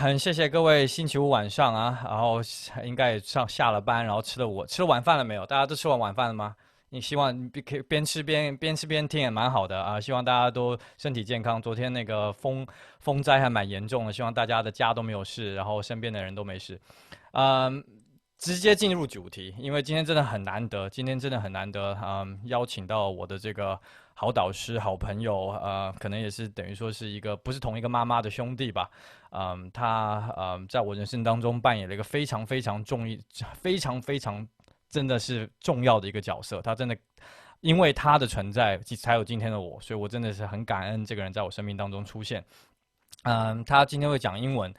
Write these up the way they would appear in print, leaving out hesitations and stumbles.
很谢谢各位星期五晚上啊，然后应该也下了班，然后吃了晚饭了没有？大家都吃完晚饭了吗？你希望可以边吃边听也蛮好的啊，希望大家都身体健康。昨天那个风灾还蛮严重的，希望大家的家都没有事，然后身边的人都没事。嗯，直接进入主题，因为今天真的很难得，邀请到我的这个好导师、好朋友，可能也是等于说是一个不是同一个妈妈的兄弟吧。他在我人生当中扮演了一个非常非常真的是重要的一个角色。他真的因为他的存在才有今天的我，所以我真的是很感恩这个人在我生命当中出现。他今天会讲英文，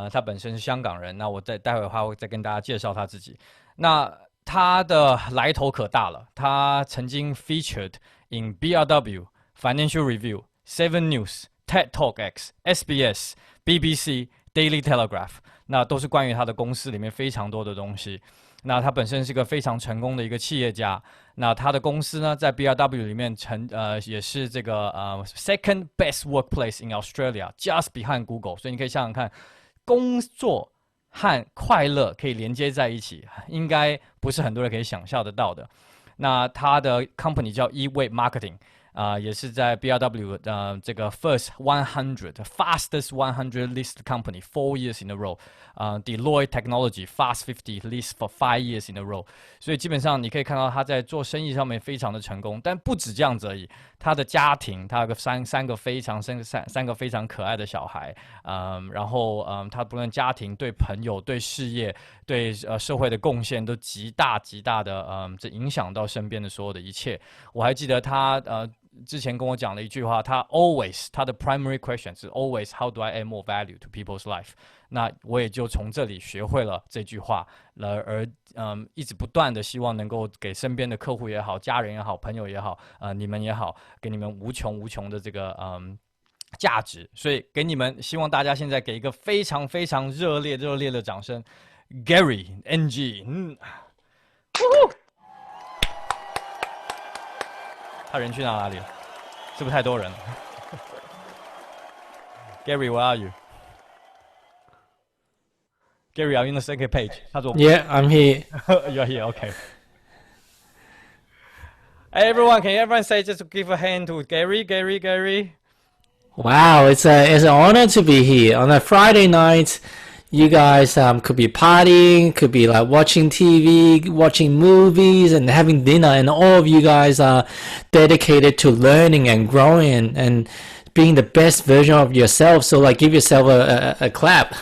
他本身是香港人，那我待会的话会再跟大家介绍他自己。那他的来头可大了，他曾经 featured in BRW、Financial Review、Seven News、TED Talk X、SBS、BBC、Daily Telegraph， 那都是关于他的公司里面非常多的东西。那他本身是个非常成功的一个企业家。那他的公司呢，在 BRW 里面也是这个second best workplace in Australia，just behind Google。所以你可以想想看，工作和快乐可以连接在一起，应该不是很多人可以想象得到的。那他的 company 叫 E-Way Marketing。也是在 BRW 这个 fastest 100 list company 4 years in a row。Deloitte Technology Fast 50 list for 5 years in a row。所以基本上你可以看到他在做生意上面非常的成功，但不止这样子而已。他的家庭，他有个三个非常可爱的小孩。然后他不论家庭对朋友、对事业、对社会的贡献都极大的这影响到身边的所有的一切。我还记得他之前跟我讲了一句话，他的 primary question 是 always how do I add more value to people's life。那我也就从这里学会了这句话，而一直不断的希望能够给身边的客户也好、家人也好、朋友也好、你们也好，给你们无穷的这个价值。所以给你们，希望大家现在给一个非常非常热烈的掌声 ，Gary NG。他人去哪里了？是不是太多人了？Gary, where are you? Gary, are you on the second page? Yeah, I'm here. You're here, okay. Hey everyone, can everyone say just give a hand to Gary? Wow, it's an honor to be here on a Friday night. You guys could be partying, could be like watching TV, watching movies, and having dinner, and all of you guys are dedicated to learning and growing and being the best version of yourself. So like, give yourself a clap.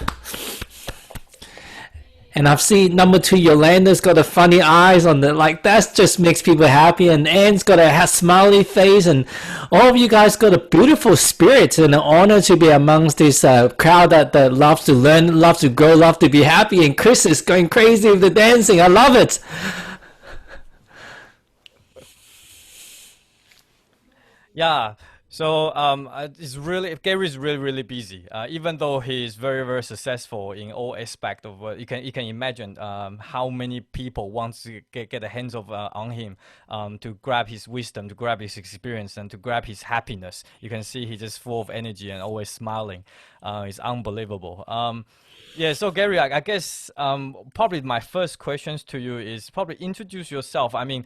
And I've seen number 2, Yolanda's got the funny eyes on the, like, that just makes people happy. And Anne's got a smiley face. And all of you guys got a beautiful spirit, and an honor to be amongst this crowd that loves to learn, loves to grow, loves to be happy. And Chris is going crazy with the dancing. I love it. Yeah. So Gary's really busy. Even though he is very successful in all aspects of what you can imagine, how many people want to get the hands on him, to grab his wisdom, to grab his experience, and to grab his happiness. You can see he's just full of energy and always smiling. It's unbelievable. Yeah, so Gary, I guess probably my first questions to you is probably introduce yourself. I mean,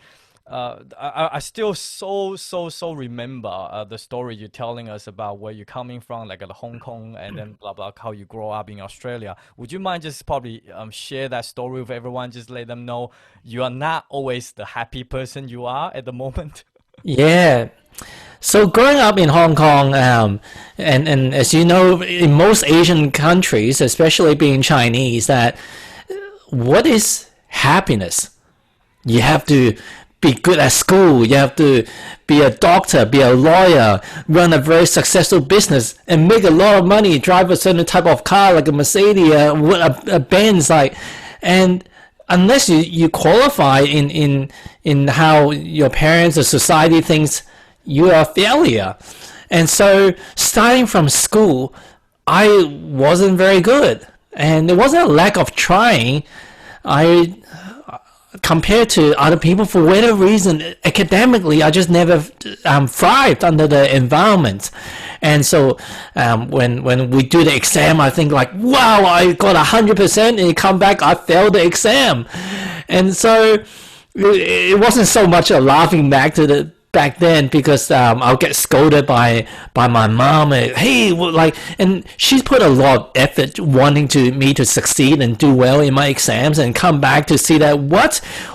I still so remember the story you're telling us about where you're coming from, like at Hong Kong, and then blah how you grow up in Australia. Would you mind just probably share that story with everyone? Just let them know you are not always the happy person you are at the moment. Yeah. So growing up in Hong Kong, and as you know, in most Asian countries, especially being Chinese, that what is happiness? You have to be good at school, you have to be a doctor, be a lawyer, run a very successful business, and make a lot of money, drive a certain type of car like a Mercedes, a Benz, like, and unless you qualify in how your parents or society thinks you are a failure. And so starting from school, I wasn't very good, and it wasn't a lack of trying. compared to other people, for whatever reason, academically, I just never thrived under the environment. And so when we do the exam, I think like, wow, I got 100%, and you come back, I failed the exam. And so it wasn't so much a laughing back then, because I'll get scolded by my mom. Hey, and she's put a lot of effort wanting me to succeed and do well in my exams, and come back to see that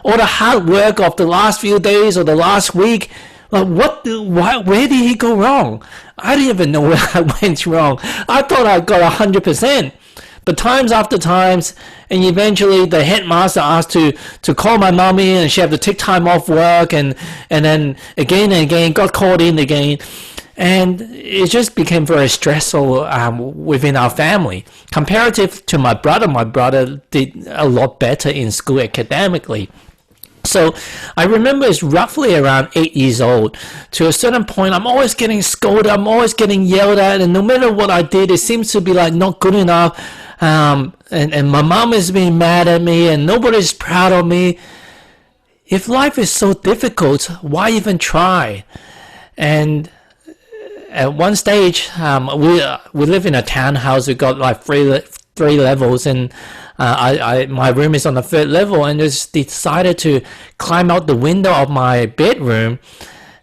all the hard work of the last few days or the last week, where did he go wrong? I didn't even know where I went wrong. I thought I got 100%. But times after times, and eventually the headmaster asked to call my mommy, and she had to take time off work, and then again and again got called in again, and it just became very stressful within our family. Comparative to my brother did a lot better in school academically. So I remember it's roughly around 8 years old. To a certain point, I'm always getting scolded, I'm always getting yelled at, and no matter what I did, it seems to be like not good enough. And my mom is being mad at me, and nobody's proud of me. If life is so difficult, why even try? And at one stage, we live in a townhouse. We got like three levels, and my room is on the third level, and just decided to climb out the window of my bedroom.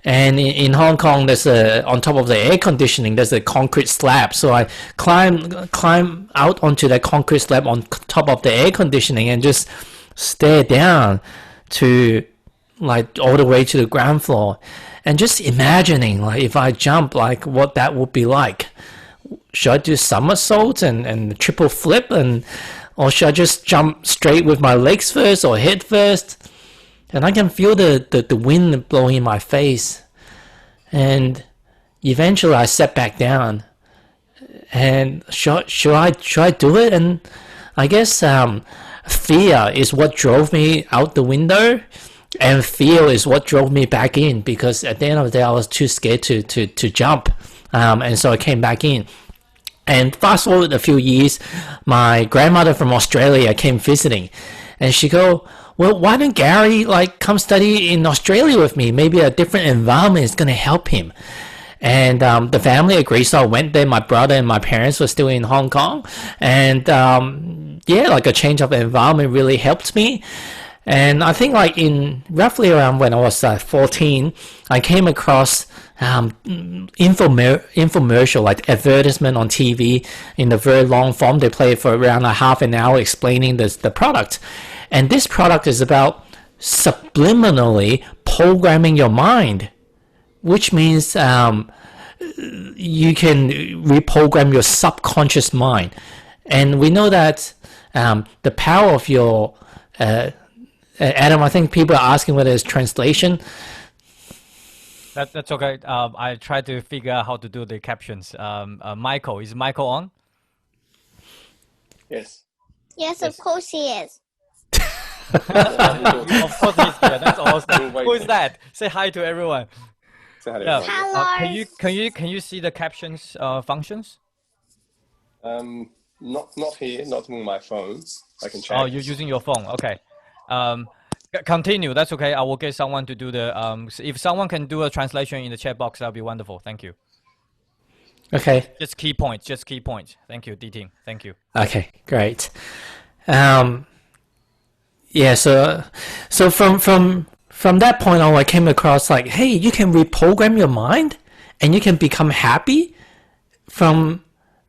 And in Hong Kong, there's on top of the air conditioning, there's a concrete slab. So I climb out onto that concrete slab on top of the air conditioning, and just stare down to like all the way to the ground floor, and just imagining like if I jump, like what that would be like. Should I do somersaults and triple flip, or should I just jump straight with my legs first or head first? And I can feel the wind blowing in my face. And eventually I sat back down. And should I do it? And I guess fear is what drove me out the window. And fear is what drove me back in. Because at the end of the day, I was too scared to jump. And so I came back in. And fast forward a few years, my grandmother from Australia came visiting. And she go, well, why don't Gary come study in Australia with me? Maybe a different environment is going to help him. And the family agreed, so I went there. My brother and my parents were still in Hong Kong. And a change of environment really helped me. And I think in roughly around when I was 14, I came across infomercial, like advertisement on TV in the very long form. They play it for around a half an hour explaining the product. And this product is about subliminally programming your mind, which means you can reprogram your subconscious mind. And we know that the power of your Adam, I think people are asking whether it's translation. That's okay. I tried to figure out how to do the captions. Michael, is Michael on? Yes. Yes, of course he is. Of course he's here. That's awesome. Who is that? Say hi to everyone. Say hi to Yeah. everyone. Can you see the captions functions? Not here, not on my phone. I can check. Oh, you're using your phone. Okay. Continue. That's okay. I will get someone to do the. If someone can do a translation in the chat box, that'll be wonderful. Thank you. Okay. Just key points. Thank you, D-Team. Thank you. Okay, great. Yeah, so from that point on, I came across hey, you can reprogram your mind, and you can become happy from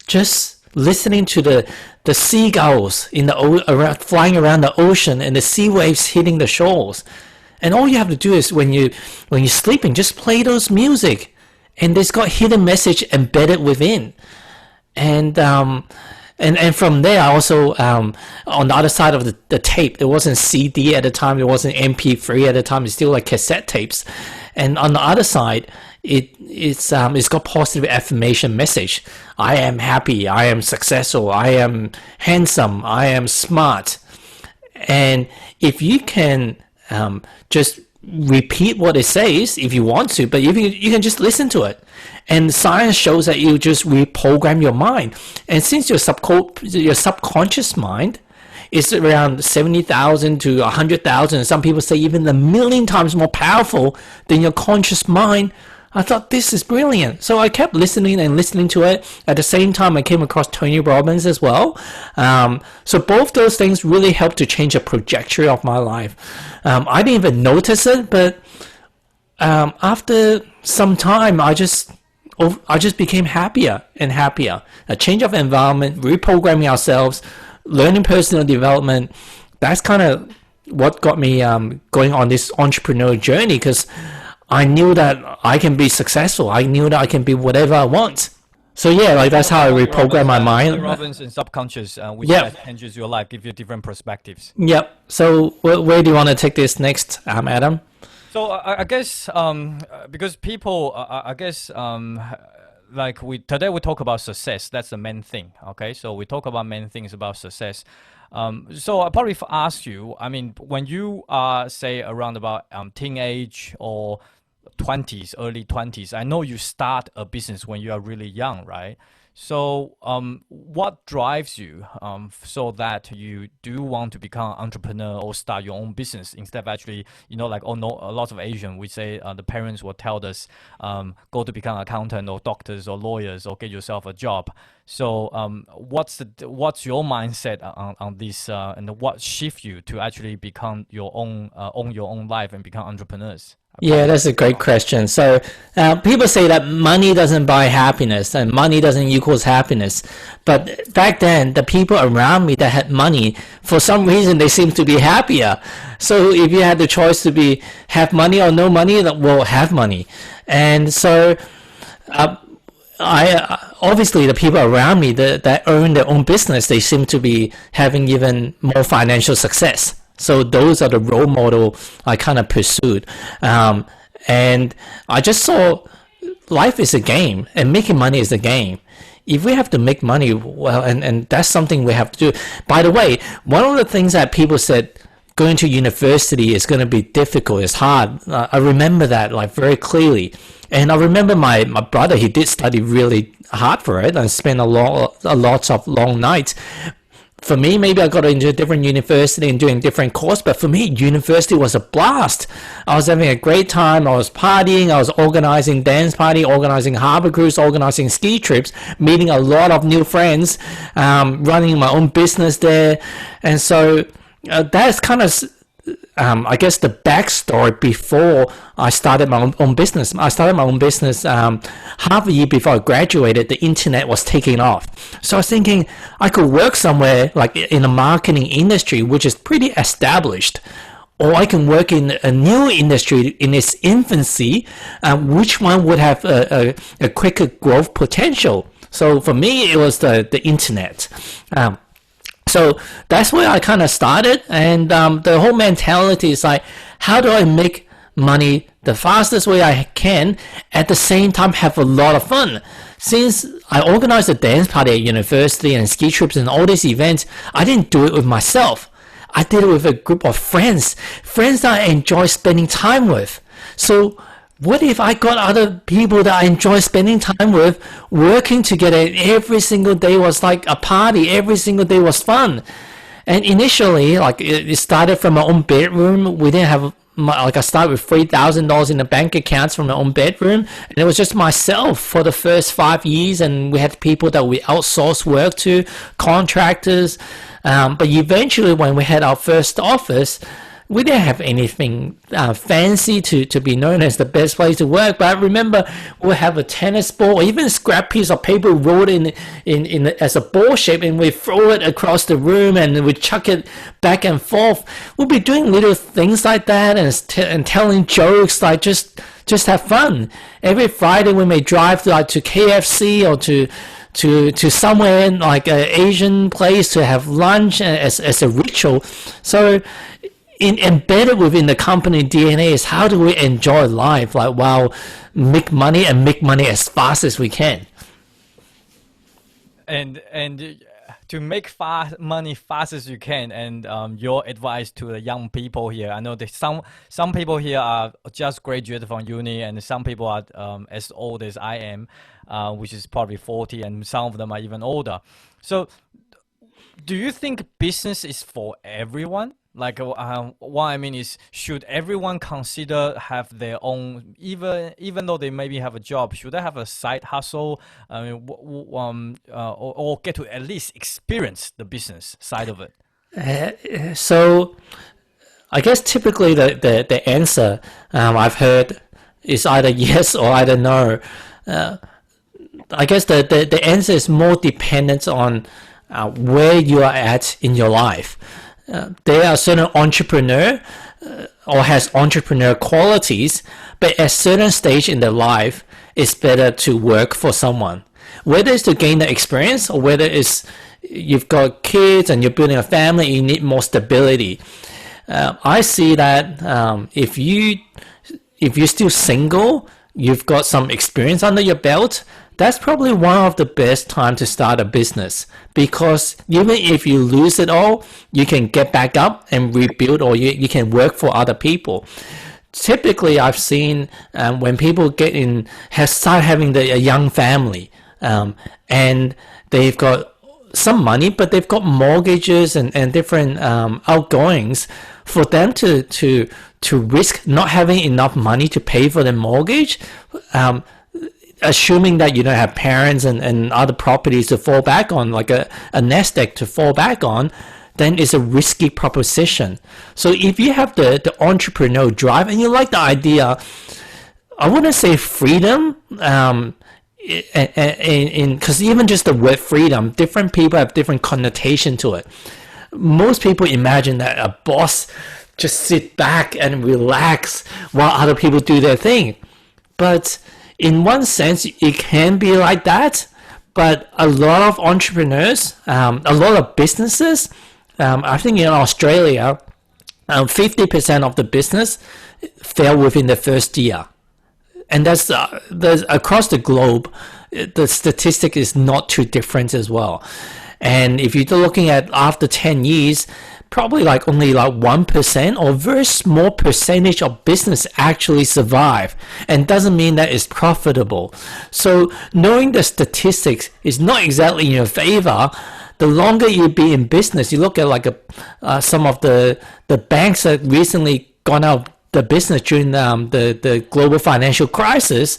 just listening to the seagulls flying around the ocean, and the sea waves hitting the shores. And all you have to do is when you're sleeping, just play those music, and there's got hidden message embedded within. And from there, I also on the other side of the tape, it wasn't CD at the time, it wasn't MP3 at the time, it's still cassette tapes. And on the other side, it's got positive affirmation message. I am happy, I am successful, I am handsome, I am smart. And if you can just repeat what it says if you want to, but you can just listen to it. And science shows that you just reprogram your mind. And since your subconscious mind is around 70,000 to 100,000. Some people say even a million times more powerful than your conscious mind. I thought this is brilliant. So I kept listening and listening to it. At the same time, I came across Tony Robbins as well. So both those things really helped to change the trajectory of my life. I didn't even notice it, but after some time, I just became happier and happier. A change of environment, reprogramming ourselves, learning personal development. That's kind of what got me going on this entrepreneurial journey, because I knew that I can be successful. I knew that I can be whatever I want. So yeah, like that's how I reprogram my mind. Robbins and subconscious, which changes your life, give you different perspectives. Yep. So where do you want to take this next, Adam? So I guess because people, like today we talk about success. That's the main thing. Okay, so we talk about main things about success. So I probably ask you. I mean, when you are say around about teenage or 20s, early 20s, I know you start a business when you are really young, right? So what drives you so that you do want to become an entrepreneur or start your own business instead of actually, like a lot of Asian, we say the parents will tell us, go to become an accountant or doctors or lawyers or get yourself a job. So what's your mindset on this and what shift you to actually become own your own life and become entrepreneurs? Yeah, that's a great question. So people say that money doesn't buy happiness and money doesn't equals happiness. But back then, the people around me that had money, for some reason, they seemed to be happier. So if you had the choice to have money or no money, well, have money. And so I obviously the people around me that earn their own business, they seem to be having even more financial success. So those are the role model I kind of pursued. And I just saw life is a game and making money is a game. If we have to make money, well, and that's something we have to do. By the way, one of the things that people said going to university is going to be difficult, it's hard. I remember that like very clearly. And I remember my brother, he did study really hard for it and spent a lot of long nights. For me, maybe I got into a different university and doing different course, but for me, university was a blast. I was having a great time. I was partying. I was organizing dance party, organizing harbor cruise, organizing ski trips, meeting a lot of new friends, running my own business there. And so that's kind of, I guess, the backstory before I started my own business. I started my own business half a year before I graduated. The internet was taking off. So I was thinking I could work somewhere like in the marketing industry, which is pretty established, or I can work in a new industry in its infancy, which one would have a quicker growth potential. So for me, it was the internet. So that's where I kind of started, and the whole mentality is like, how do I make money the fastest way I can, at the same time have a lot of fun? Since I organized a dance party at university and ski trips and all these events, I didn't do it with myself. I did it with a group of friends that I enjoy spending time with. So what if I got other people that I enjoy spending time with, working together? Every single day was like a party. Every single day was fun. And initially, like it started from my own bedroom. We didn't have I started with $3,000 in the bank accounts from my own bedroom, and it was just myself for the first 5 years. And we had people that we outsourced work to, contractors. But eventually, when we had our first office, we didn't have anything fancy to be known as the best place to work. But I remember we'll have a tennis ball or even a scrap piece of paper rolled in as a ball shape, and we throw it across the room and we chuck it back and forth. We'll be doing little things like that and telling jokes, like just have fun. Every Friday we may drive to KFC or to somewhere like an Asian place to have lunch as a ritual. So embedded within the company DNA is how do we enjoy life, like make money as fast as we can. And to make money fast as you can, and your advice to the young people here. I know that some people here are just graduated from uni, and some people are as old as I am, which is probably 40, and some of them are even older. So do you think business is for everyone? Like, what I mean is, should everyone consider have their own, even though they maybe have a job, should they have a side hustle? I mean, or get to at least experience the business side of it. So I guess typically the answer I've heard is either yes or either no. I guess the answer is more dependent on where you are at in your life. There are certain entrepreneur or has entrepreneur qualities, but at a certain stage in their life, it's better to work for someone. Whether it's to gain the experience or whether it's you've got kids and you're building a family, you need more stability. I see that if you're still single, you've got some experience under your belt, that's probably one of the best time to start a business, because even if you lose it all, you can get back up and rebuild, or you can work for other people. Typically, I've seen when people start having a young family, and they've got some money, but they've got mortgages and different outgoings. For them to risk not having enough money to pay for the mortgage, assuming that you don't have parents and other properties to fall back on, like a nest egg to fall back on, then it's a risky proposition. So if you have the entrepreneurial drive and you like the idea, I wouldn't say freedom, because even just the word freedom, different people have different connotation to it. Most people imagine that a boss just sit back and relax while other people do their thing. But in one sense, it can be like that. But a lot of entrepreneurs, a lot of businesses, I think in Australia, 50% of the business fail within the first year. And that's across the globe, the statistic is not too different as well. And if you're looking at after 10 years, probably only 1% or very small percentage of business actually survive, and doesn't mean that it's profitable. So knowing the statistics is not exactly in your favor. The longer you be in business, you look at some of the banks that recently gone out the business during the global financial crisis.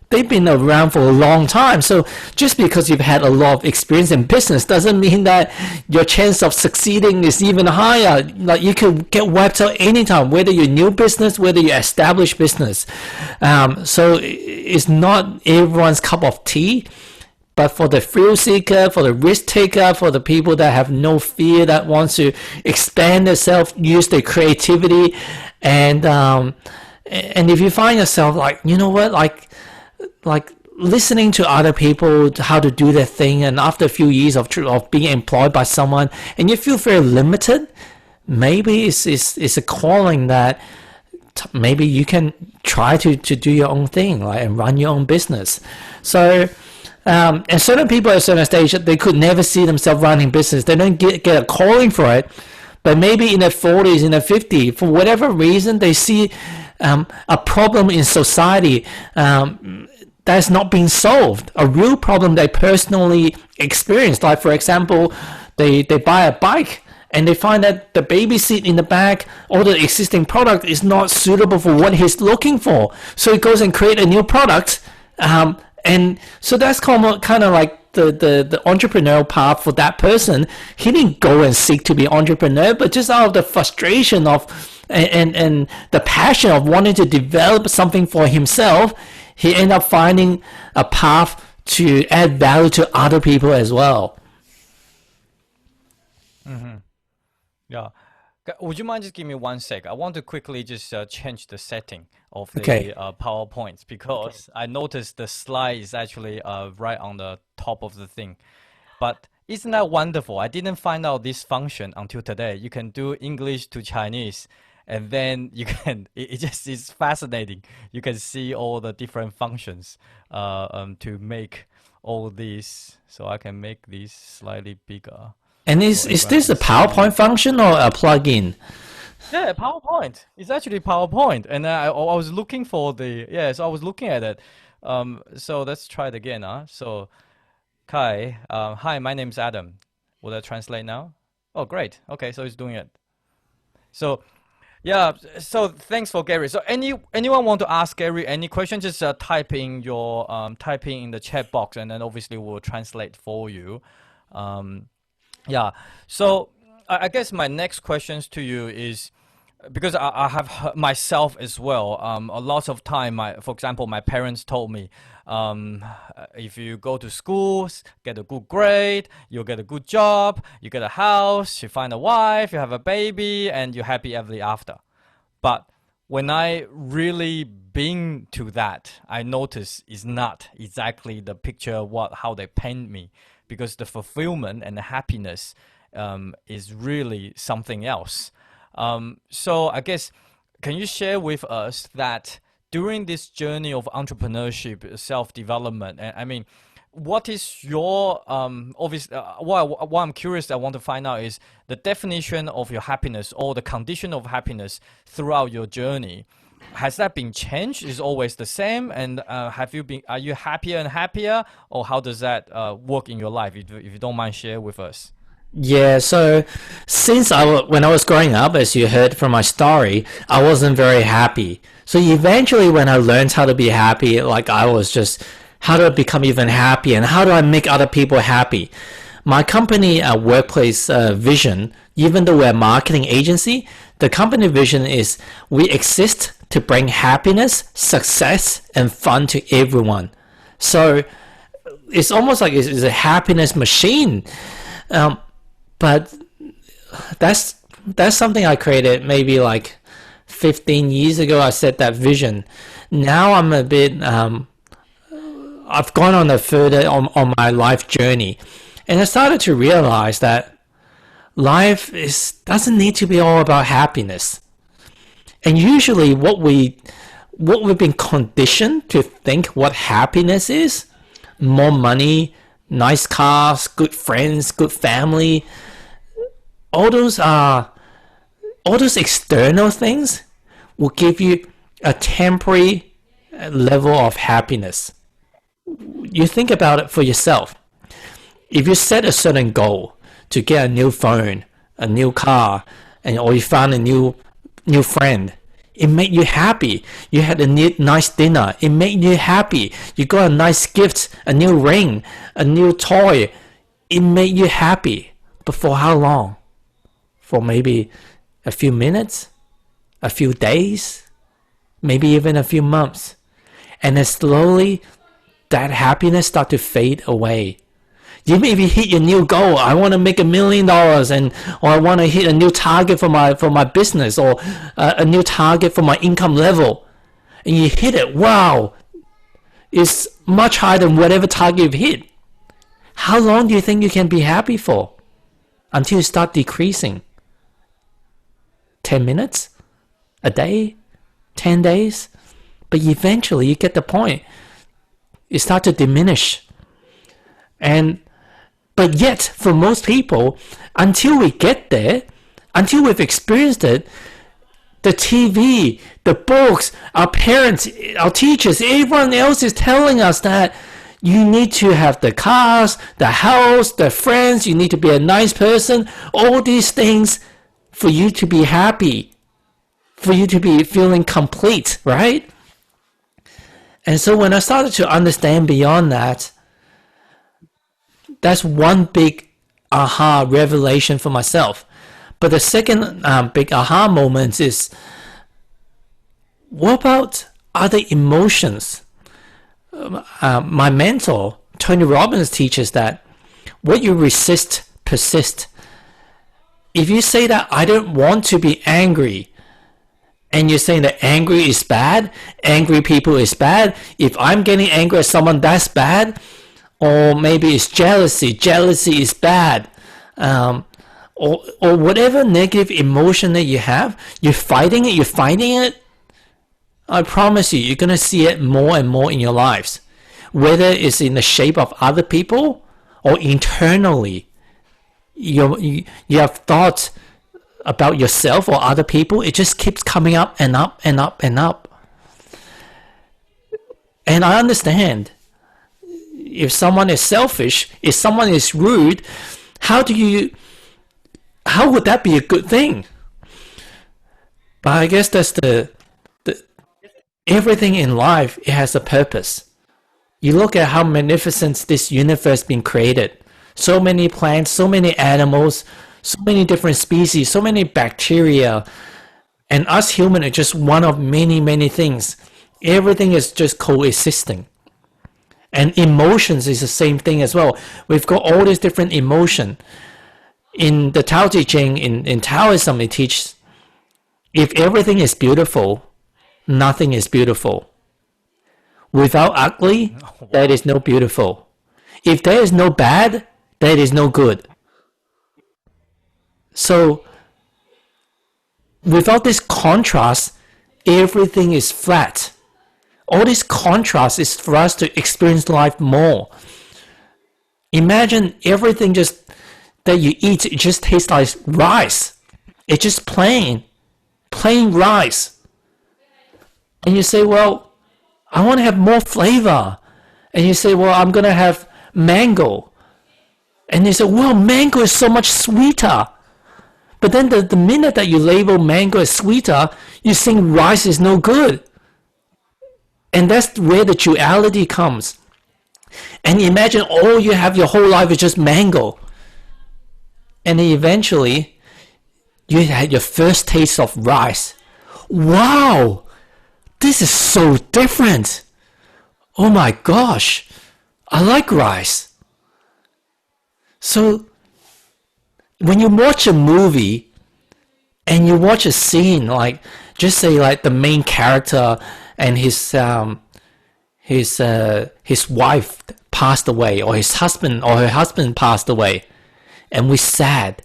They've been around for a long time. So just because you've had a lot of experience in business doesn't mean that your chance of succeeding is even higher. Like, you could get wiped out anytime, whether you're new business, whether you established business. So it's not everyone's cup of tea. But for the thrill seeker, for the risk taker, for the people that have no fear, that wants to expand themselves, use their creativity, and if you find yourself like listening to other people how to do their thing, and after a few years of being employed by someone, and you feel very limited, maybe it's a calling that maybe you can try to do your own thing, and run your own business. So and certain people at a certain stage, they could never see themselves running business. They don't get a calling for it, but maybe in their 40s, in their 50s, for whatever reason, they see a problem in society that's not being solved, a real problem they personally experienced. Like, for example, they buy a bike and they find that the baby seat in the back or the existing product is not suitable for what he's looking for. So he goes and create a new product. And so that's kind of like the entrepreneurial path for that person. He didn't go and seek to be an entrepreneur, but just out of the frustration of and the passion of wanting to develop something for himself, he ended up finding a path to add value to other people as well. Mm-hmm. Yeah. Would you mind just give me 1 sec? I want to quickly just change the setting of the PowerPoint, because I noticed the slide is actually right on the top of the thing. But isn't that wonderful? I didn't find out this function until today. You can do English to Chinese, and then you can, it's fascinating. You can see all the different functions to make all these. So I can make these slightly bigger. And is this a PowerPoint function or a plugin? Yeah, PowerPoint. It's actually PowerPoint. And I was looking for so I was looking at it. So let's try it again. So Kai, hi, my name's Adam. Will that translate now? Oh, great. Okay, so he's doing it. So, yeah. So thanks for Gary. So anyone want to ask Gary any question? Just type in the chat box, and then obviously we'll translate for you. Yeah. So I guess my next questions to you is, because I have myself as well. A lot of time, for example, my parents told me, if you go to school, get a good grade, you'll get a good job, you get a house, you find a wife, you have a baby, and you're happy ever after. But when I really been to that, I notice it's not exactly the picture how they paint me, because the fulfillment and the happiness is really something else. So I guess, can you share with us that during this journey of entrepreneurship, self-development, and I mean, what is your what I'm curious, I want to find out is the definition of your happiness, or the condition of happiness throughout your journey. Has that been changed? Is always the same? And are you happier and happier, or how does that work in your life? If you don't mind, share with us. Yeah, so when I was growing up, as you heard from my story, I wasn't very happy. So eventually when I learned how to be happy, like I was just, how do I become even happy, and how do I make other people happy? My company workplace vision, even though we're a marketing agency, the company vision is we exist to bring happiness, success, and fun to everyone. So it's almost like it's a happiness machine. But that's something I created maybe like 15 years ago. I set that vision. Now I'm a bit, I've gone on a further on my life journey, and I started to realize that life doesn't need to be all about happiness. And usually what we've been conditioned to think what happiness is, more money, nice cars, good friends, good family, all those external things will give you a temporary level of happiness. You think about it for yourself. If you set a certain goal to get a new phone, a new car, or you found a new friend, it made you happy. You had a nice dinner, it made you happy. You got a nice gift, a new ring, a new toy, it made you happy. But for how long? For maybe a few minutes, a few days, maybe even a few months. And then slowly that happiness start to fade away. You maybe hit your new goal. I want to make $1 million, or I want to hit a new target for my business, or a new target for my income level. And you hit it. Wow, it's much higher than whatever target you've hit. How long do you think you can be happy for? Until you start decreasing. 10 minutes? A day? 10 days? But eventually you get the point. You start to diminish. But yet, for most people, until we get there, until we've experienced it, the TV, the books, our parents, our teachers, everyone else is telling us that you need to have the cars, the house, the friends, you need to be a nice person, all these things for you to be happy, for you to be feeling complete, right? And so when I started to understand beyond that, that's one big aha revelation for myself. But the second big aha moment is, what about other emotions? My mentor, Tony Robbins, teaches that what you resist, persist. If you say that I don't want to be angry, and you're saying that angry is bad, angry people is bad, if I'm getting angry at someone, that's bad, or maybe it's jealousy is bad, or whatever negative emotion that you have, you're fighting it, I promise you, you're going to see it more and more in your lives. Whether it's in the shape of other people or internally, you have thoughts about yourself or other people, it just keeps coming up and up and up and up. And I understand, if someone is selfish, if someone is rude, how would that be a good thing? But I guess that's the everything in life, it has a purpose. You look at how magnificent this universe been created. So many plants, so many animals, so many different species, so many bacteria. And us human are just one of many, many things. Everything is just coexisting. And emotions is the same thing as well. We've got all these different emotion. In the Tao Te Ching, in Taoism, it teaches, if everything is beautiful, nothing is beautiful. Without ugly, there is no beautiful. If there is no bad, there is no good. So, without this contrast, everything is flat. All this contrast is for us to experience life more. Imagine everything just that you eat, it just tastes like rice. It's just plain rice. And you say, well, I want to have more flavor. And you say, well, I'm going to have mango. And you say, well, mango is so much sweeter. But then the minute that you label mango as sweeter, you think rice is no good. And that's where the duality comes. And imagine all you have your whole life is just mango. And then eventually, you had your first taste of rice. Wow! This is so different. Oh my gosh, I like rice. So, when you watch a movie and you watch a scene, like, just say like the main character and his wife passed away, or his husband or her husband passed away, and we're sad.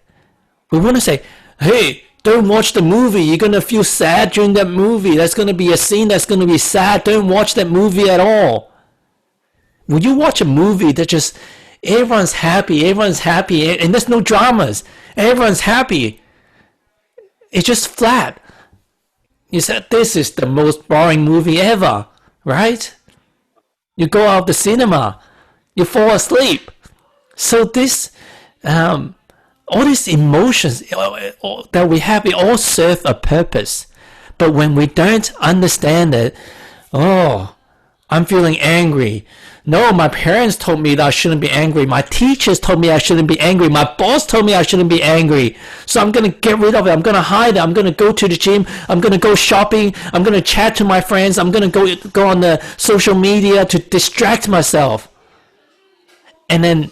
We want to say, hey, don't watch the movie. You're going to feel sad during that movie. That's going to be a scene that's going to be sad. Don't watch that movie at all. When you watch a movie that just, everyone's happy, and there's no dramas. Everyone's happy. It's just flat. You said, this is the most boring movie ever, right? You go out of the cinema, you fall asleep. So this, all these emotions that we have, it all serve a purpose. But when we don't understand it, oh, I'm feeling angry. No, my parents told me that I shouldn't be angry. My teachers told me I shouldn't be angry. My boss told me I shouldn't be angry. So I'm going to get rid of it. I'm going to hide it. I'm going to go to the gym. I'm going to go shopping. I'm going to chat to my friends. I'm going to go on the social media to distract myself. And then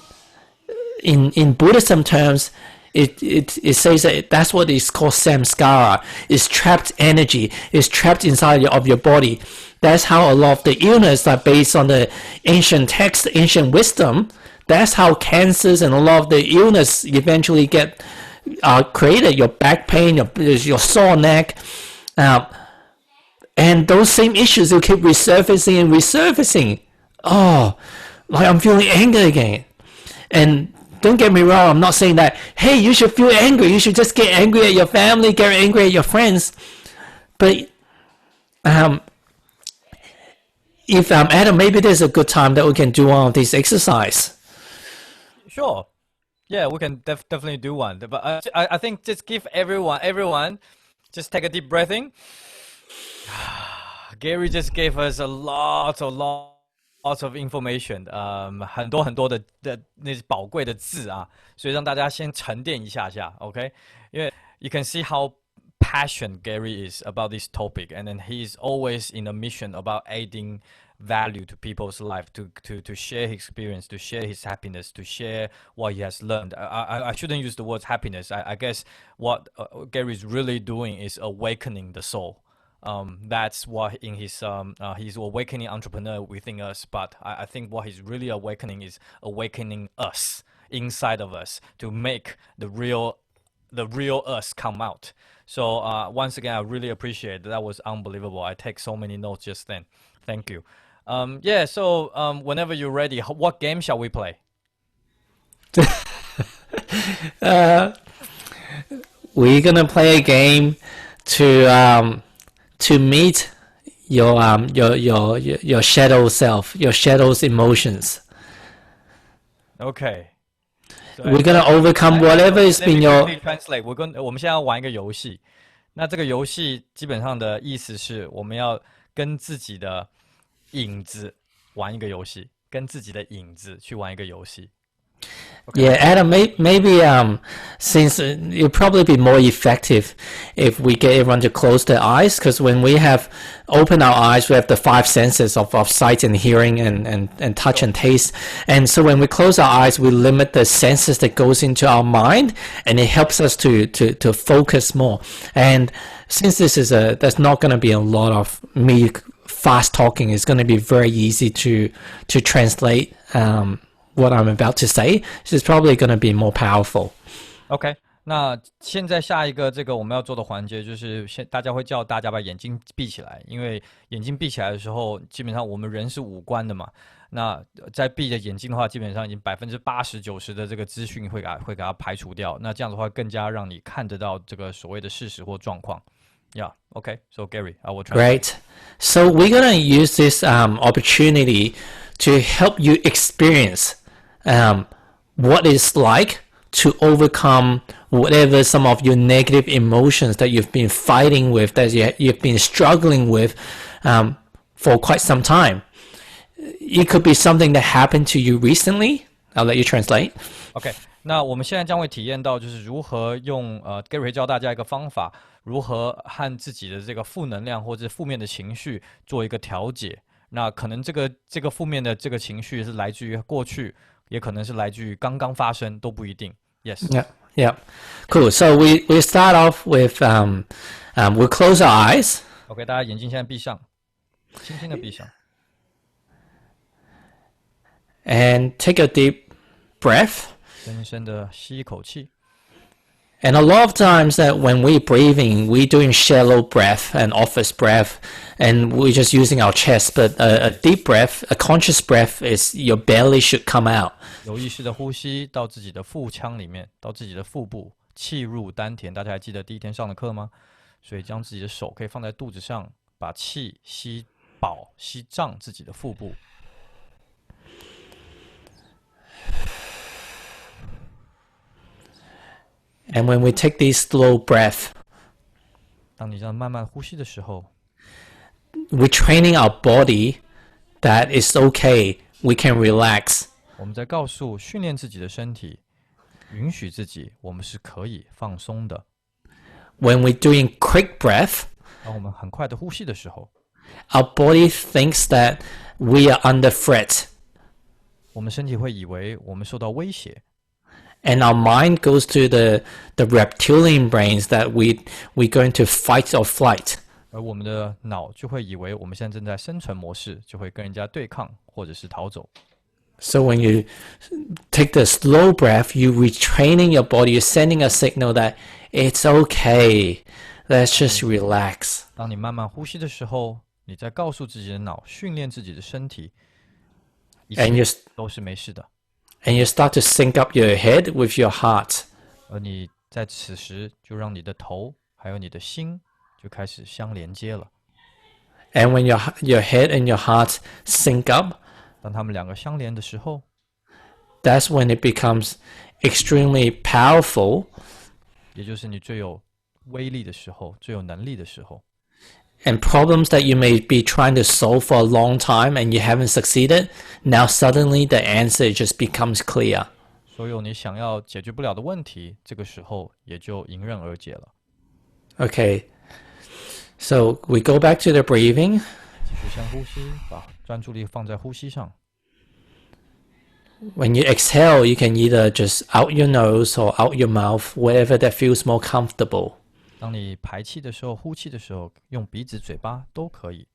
in Buddhism terms, it says that that's what is called samskara. It's trapped energy. It's trapped inside of your body. That's how a lot of the illness are based on the ancient text, ancient wisdom. That's how cancers and a lot of the illness eventually get created. Your back pain, your sore neck. And those same issues will keep resurfacing and resurfacing. Oh, like I'm feeling anger again. And don't get me wrong, I'm not saying that, hey, you should feel angry. You should just get angry at your family, get angry at your friends. But if Adam, maybe there's a good time that we can do one of these exercise. Sure. Yeah, we can definitely do one. But I think just give everyone, just take a deep breath in. Gary just gave us a lots of information， 很多的那些宝贵的字啊，所以让大家先沉淀一下，OK？ 因为 you can see how passionate Gary is about this topic, and then he is always in a mission about adding value to people's life, to share his experience, to share his happiness, to share what he has learned. I shouldn't use the word happiness. I guess what Gary is really doing is awakening the soul. That's what in his he's awakening entrepreneur within us, but I think what he's really awakening is awakening us inside of us to make the real us come out. So once again, I really appreciate that was unbelievable. I take so many notes just then. Thank you. Yeah, so whenever you're ready, what game shall we play? We're gonna play a game to meet your shadow self, your shadow's emotions. Okay. we're gonna overcome whatever has been your. translate。我们现在要玩一个游戏，那这个游戏基本上的意思是我们要跟自己的影子玩一个游戏，跟自己的影子去玩一个游戏。Yeah, Adam, maybe since it'll probably be more effective if we get everyone to close their eyes, because when we have open our eyes, we have the five senses of sight and hearing and touch and taste. And so when we close our eyes, we limit the senses that goes into our mind, and it helps us to focus more. And since there's not going to be a lot of me fast talking, it's going to be very easy to translate what I'm about to say. So it's probably going to be more powerful. OK， 那现在下一个这个我们要做的环节就是大家会叫大家把眼睛闭起来，因为眼睛闭起来的时候，基本上我们人是五官的嘛。那在闭着眼睛的话，基本上已经80%-90%的这个资讯会给它排除掉。那这样的话，更加让你看得到这个所谓的事实或状况。Yeah. Okay. So Gary, I will try. Great. So we're going to use this opportunity to help you experience what it's like to overcome whatever some of your negative emotions that you've been fighting with, that you've been struggling with for quite some time. It could be something that happened to you recently. I'll let you translate. OK， 那我们现在将会体验到，就是如何用Gary 会教大家一个方法，如何和自己的这个负能量或者负面的情绪做一个调节。那可能这个负面的这个情绪是来自于过去，也可能是来自于刚刚发生，都不一定。Yes. Yeah. Cool. So we start off with we'll close our eyes. OK， 大家眼睛现在闭上，轻轻的闭上。And take a deep breath. 深深的吸一口气。And a lot of times that when we're breathing, we're doing shallow breath and office breath, and we're just using our chest. But a deep breath, a conscious breath, is your belly should come out. 有意识的呼吸到自己的腹腔里面，到自己的腹部，气入丹田。大家还记得第一天上的课吗？所以将自己的手可以放在肚子上，把气吸饱，吸胀自己的腹部。And when we take these slow breath, 当你这样慢慢呼吸的时候， we're training our body that it's okay, we can relax. 我们在告诉训练自己的身体，允许自己，我们是可以放松的。When we're doing quick breath, 当我们很快的呼吸的时候， our body thinks that we are under threat. 我们身体会以为我们受到威胁。And our mind goes to the reptilian brains that we're going to fight or flight. 而我们的脑就会以为我们现在正在生存模式，就会跟人家对抗或者是逃走。So when you take the slow breath, you're retraining your body, you're sending a signal that it's okay, let's just relax. 当你慢慢呼吸的时候，你在告诉自己的脑，训练自己的身体，一切都是没事的。And you start to sync up your head with your heart. 而你在此时就让你的头还有你的心就开始相连接了。And when your head and your heart sync up, 当他们两个相连的时候， that's when it becomes extremely powerful. 也就是你最有威力的时候，最有能力的时候。And problems that you may be trying to solve for a long time and you haven't succeeded, now suddenly the answer just becomes clear. 所有你想要解决不了的问题，这个时候也就迎刃而解了。Okay, so we go back to the breathing. 继续深呼吸，把专注力放在呼吸上。When you exhale, you can either just out your nose or out your mouth, whatever that feels more comfortable. 当你排气的时候、呼气的时候，用鼻子、嘴巴都可以。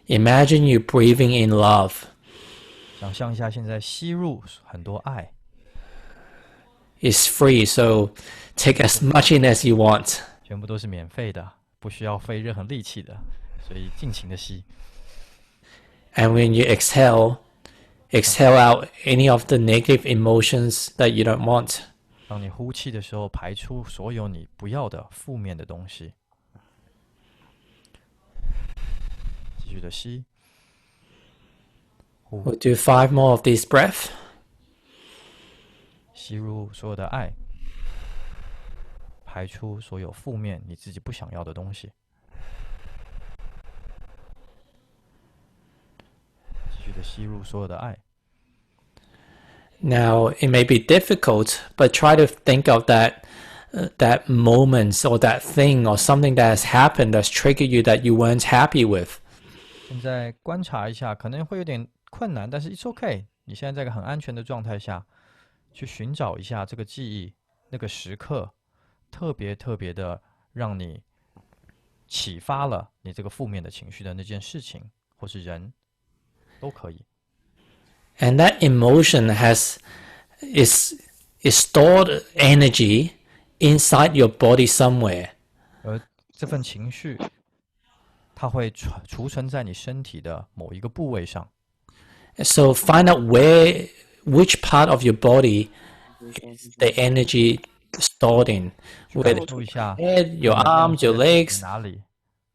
Imagine you breathing in love. 想象一下，现在吸入很多爱。It's free, so take as much in as you want. 全部都是免费的，不需要费任何力气的，所以尽情的吸。And when you exhale out any of the negative emotions that you don't want. 当你呼气的时候，排出所有你不要的负面的东西。继续的吸。We'll do 5 more of these breaths. 吸入所有的爱，排出所有负面你自己不想要的东西。继续的吸入所有的爱。Now, it may be difficult, but try to think of that moment or that thing or something that has happened that's triggered you that you weren't happy with. 现在观察一下，可能会有点困难，但是 it's okay。你现在在一个很安全的状态下，去寻找一下这个记忆，那个时刻，特别的让你启发了你这个负面的情绪的那件事情，或是人，都可以。And that emotion is stored energy inside your body somewhere. 而这份情绪，它会储存在你身体的某一个部位上。So find out which part of your body is the energy stored in. 感受一下 Head, your arms, your legs. 哪里？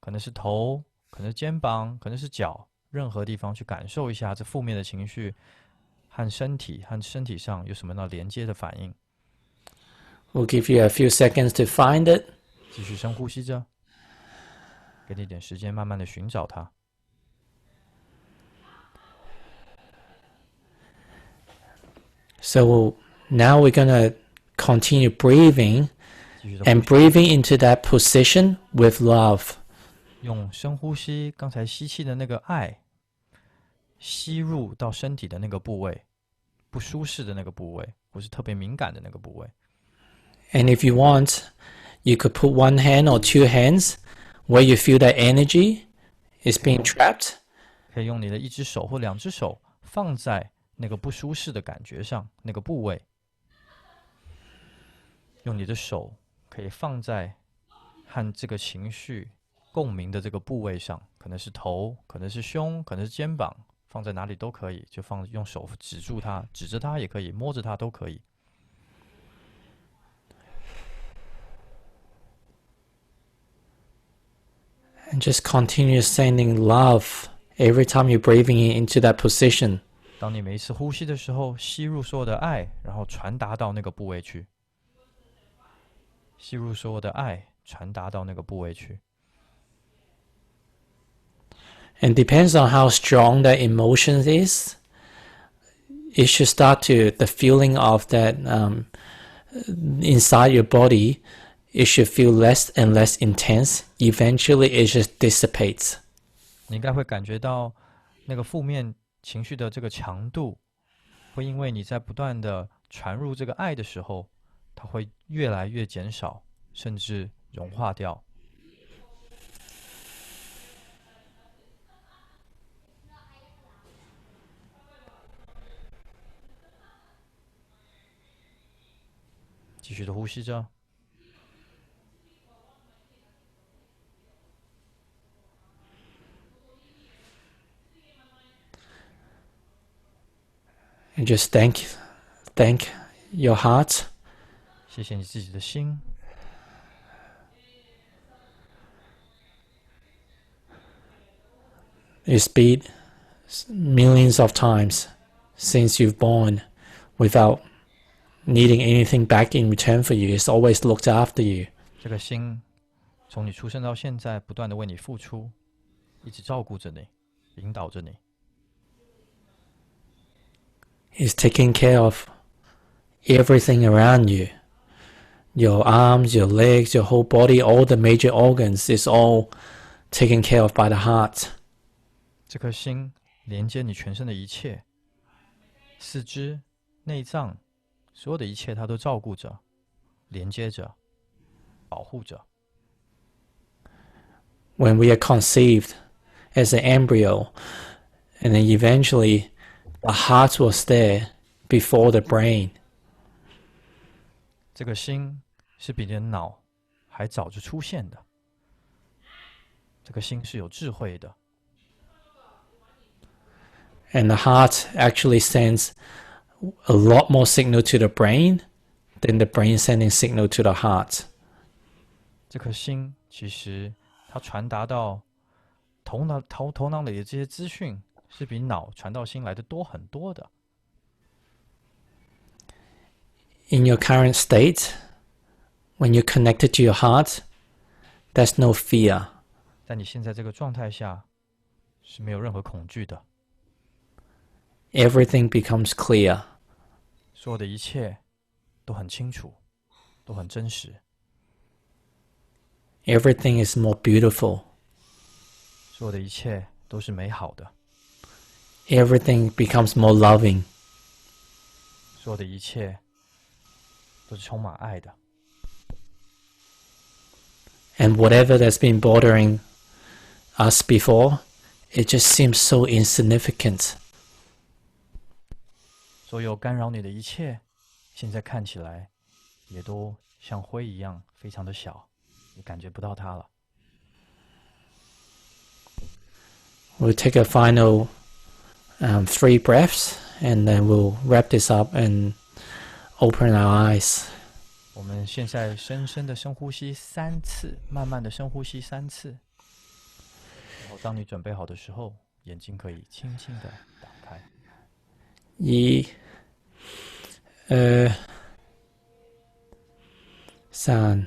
可能是头，可能是肩膀，可能是脚，任何地方去感受一下这负面的情绪和身体上有什么样的连接的反应。We'll give you a few seconds to find it. 继续深呼吸着，给你一点时间，慢慢的寻找它。So now we're gonna continue breathing and breathing into that position with love. 用深呼吸，刚才吸气的那个爱，吸入到身体的那个部位，不舒适的那个部位，或是特别敏感的那个部位。And if you want, you could put one hand or two hands where you feel that energy is being trapped. 可以用你的一只手或两只手放在那个不舒适的感觉上，那个部位。用你的手可以放在和这个情绪共鸣的这个部位上，可能是头，可能是胸，可能是肩膀，放在哪里都可以，就用手指住它，指着它也可以，摸着它都可以。And just continue sending love every time you're breathing into that position. 当你每一次呼吸的时候，吸入所有的爱，然后传达到那个部位去。吸入所有的爱，传达到那个部位去。And depends on how strong that emotion is. It should start the feeling of that inside your body. It should feel less and less intense. Eventually, it just dissipates. 你应该会感觉到那个负面情绪的这个强度，会因为你在不断的传入这个爱的时候，它会越来越减少，甚至融化掉。继续的呼吸着。And just thank your heart. 谢谢你自己的心。It's beat millions of times since you've born without needing anything back in return for you. It's always looked after you. 这个心从你出生到现在，不断的为你付出，一直照顾着你，引导着你。It's taking care of everything around you. Your arms, your legs, your whole body, all the major organs is all taken care of by the heart. 这颗心连接你全身的一切，四肢、内脏，所有的一切，它都照顾着、连接着、保护着。When we are conceived as an embryo, and then eventually the heart was there before the brain. 这个心是比你的脑还早就出现的，这个心是有智慧的。And the heart actually sends a lot more signal to the brain than the brain sending signal to the heart. 这颗心其实它传达到头脑里的这些资讯，是比脑传到心来的多很多的。In your current state, when you're connected to your heart, there's no fear. 在你现在这个状态下，是没有任何恐惧的。Everything becomes clear. 所有的一切都很清楚，都很真实。Everything is more beautiful. 所有的一切都是美好的。Everything becomes more loving. 所有的一切都是充满爱的。And whatever that's been bothering us before, it just seems so insignificant. 所有干扰你的一切，现在看起来也都像灰一样，非常的小，你感觉不到它了。We'll take a final 3 breaths, and then we'll wrap this up and open our eyes. 我们现在深深的深呼吸3次，慢慢的深呼吸3次。然后当你准备好的时候，眼睛可以轻轻的打开。1、2、3。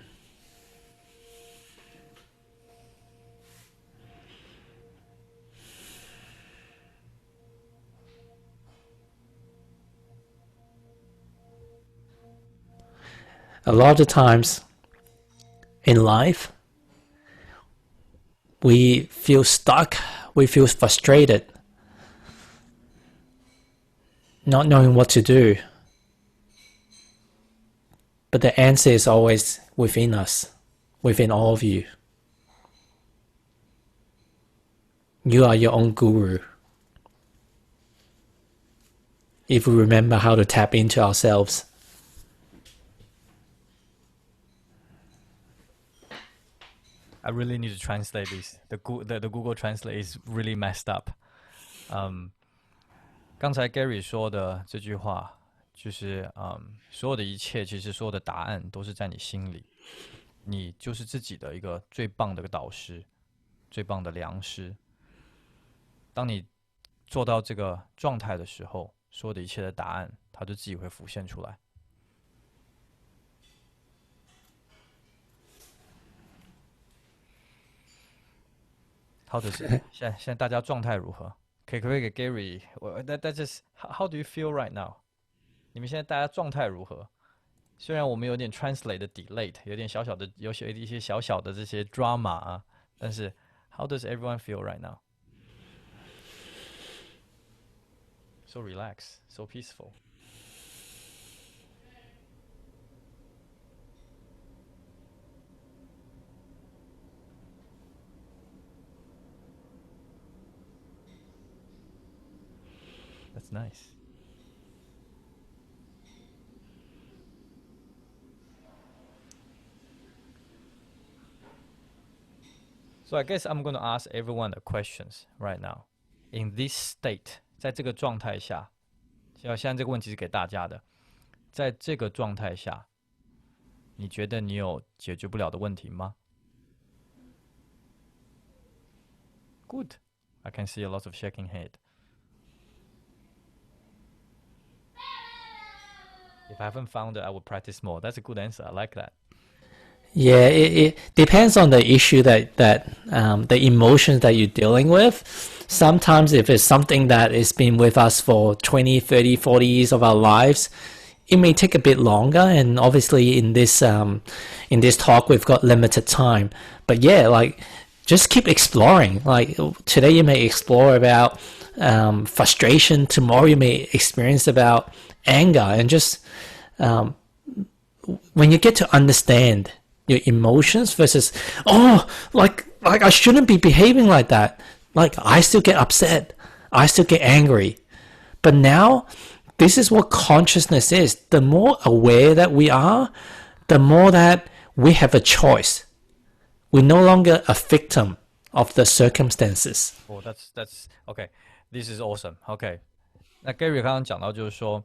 A lot of times in life, we feel stuck, we feel frustrated, not knowing what to do. But the answer is always within us, within all of you. You are your own guru. If we remember how to tap into ourselves. I really need to translate this. The Google Translate is really messed up. 刚才 Gary 说的这句话，就是所有的一切，其实所有的答案都是在你心里，你就是自己的一个最棒的导师，最棒的良师。当你做到这个状态的时候，所有的一切的答案，它就自己会浮现出来。好的，现在大家状态如何？可不可以给 Gary？ That just how do you feel right now？ 你们现在大家状态如何？虽然我们有点 translate 的 delay， 有点小小的，有一些小小的这些 drama 啊，但是 how does everyone feel right now？ So relaxed, so peaceful. That's nice. So I guess I'm going to ask everyone the questions right now. In this state, 在这个状态下，现在这个问题是给大家的。在这个状态下，你觉得你有解决不了的问题吗？ Good. I can see a lot of shaking head. If I haven't found it, I will practice more. That's a good answer. I like that. Yeah, it depends on the issue that the emotions that you're dealing with. Sometimes if it's something that has been with us for 20, 30, 40 years of our lives, it may take a bit longer. And obviously in this talk, we've got limited time. But yeah, like just keep exploring. Like today you may explore about frustration. Tomorrow you may experience about anger. And just when you get to understand your emotions versus, like I shouldn't be behaving like that. Like I still get upset. I still get angry. But now, this is what consciousness is. The more aware that we are, the more that we have a choice. We're no longer a victim of the circumstances. Oh, that's okay. This is awesome. Okay. 那 Gary 刚刚讲到就是说，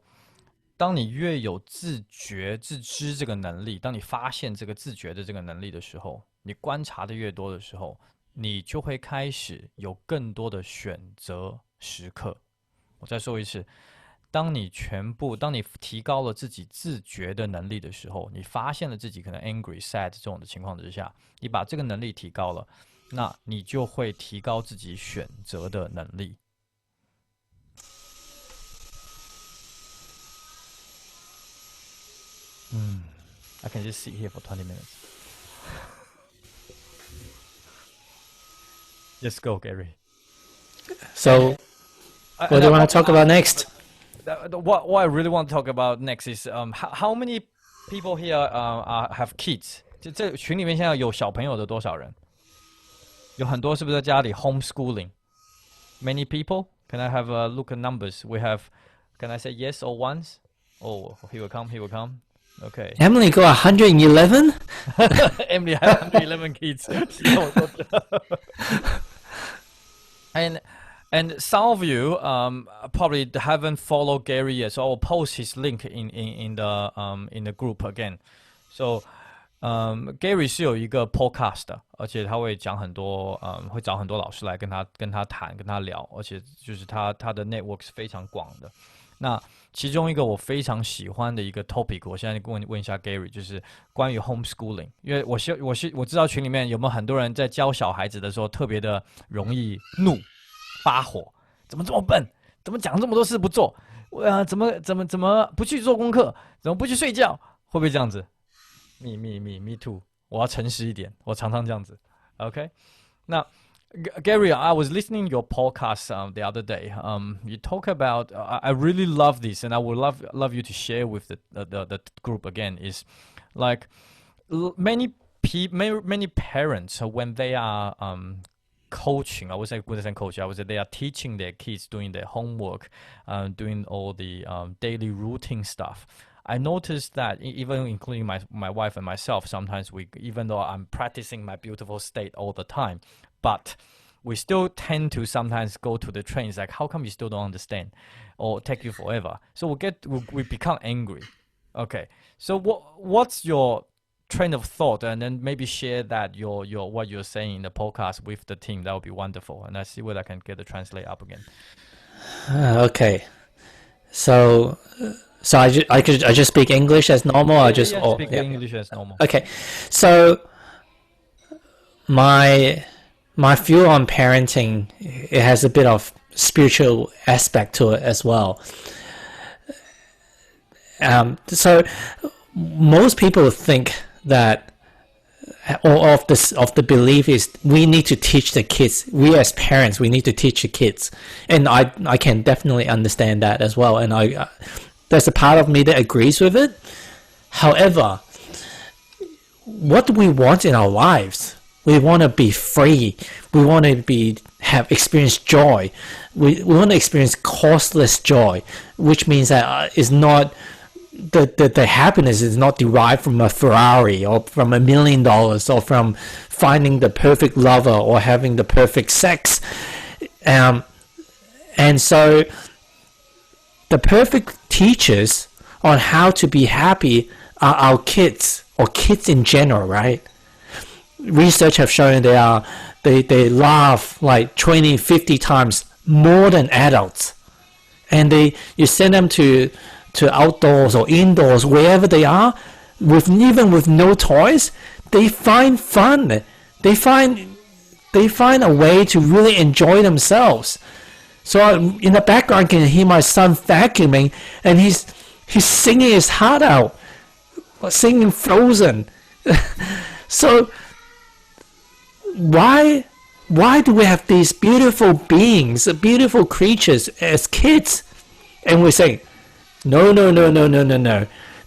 当你越有自觉、自知这个能力，当你发现这个自觉的这个能力的时候，你观察的越多的时候，你就会开始有更多的选择时刻。我再说一次，当你提高了自己自觉的能力的时候，你发现了自己可能 angry sad 这种的情况之下，你把这个能力提高了，那你就会提高自己选择的能力。I can just sit here for 20 minutes. Just go, Gary. So, what do you want to talk about next? What I really want to talk about next is how many people here have kids? 这群里面现在有小朋友的多少人？有很多是不是在家里 homeschooling? Many people? Can I have a look at numbers? We have. Can I say yes or once? Oh, here we come. Here we come. Okay. Emily got 111? Emily had 111 kids. And some of you probably haven't followed Gary yet, so I will post his link in the group again. So Gary 是有一个 podcast 的，而且他会讲很多会找很多老师来跟他谈跟他聊，而且就是他的 network 是非常广的。那其中一个我非常喜欢的一个 topic， 我现在问一下 Gary， 就是关于 homeschooling， 因为我知道群里面有没有很多人在教小孩子的时候特别的容易怒发火，怎么这么笨，怎么讲这么多事不做，怎么不去做功课，怎么不去睡觉，会不会这样子？ Me too， 我要诚实一点，我常常这样子。OK， 那 Gary, I was listening to your podcast the other day. You talk about I really love this, and I would love you to share with the group again. Is like many parents when they are coaching. I would say coaching. I would say they are teaching their kids doing their homework, doing all the daily routine stuff. I noticed that even including my wife and myself, sometimes even though I'm practicing my beautiful state all the time, but we still tend to sometimes go to the trains like, how come you still don't understand, or take you forever? So we become angry. Okay, so what's your train of thought, and then maybe share that your what you're saying in the podcast with the team. That would be wonderful, and I see whether I can get the translate up again. Okay, so I just speak English as normal. Yeah, I just speak English as normal. Okay, so my view on parenting, it has a bit of spiritual aspect to it as well. So most people think that, or of the belief is we need to teach the kids. We as parents, we need to teach the kids, and I can definitely understand that as well. And there's a part of me that agrees with it. However, what do we want in our lives? We want to be free. We want to have experience joy. We want to experience costless joy, which means that it's not the happiness is not derived from a Ferrari or from $1 million or from finding the perfect lover or having the perfect sex. And so the perfect teachers on how to be happy are our kids, or kids in general, right? Research have shown they laugh like 20, 50 times more than adults. And you send them to outdoors or indoors, wherever they are, even with no toys, they find fun. They find a way to really enjoy themselves. So in the background, I can hear my son vacuuming, and he's singing his heart out, singing Frozen. So why do we have these beautiful beings, beautiful creatures as kids, and we say, no,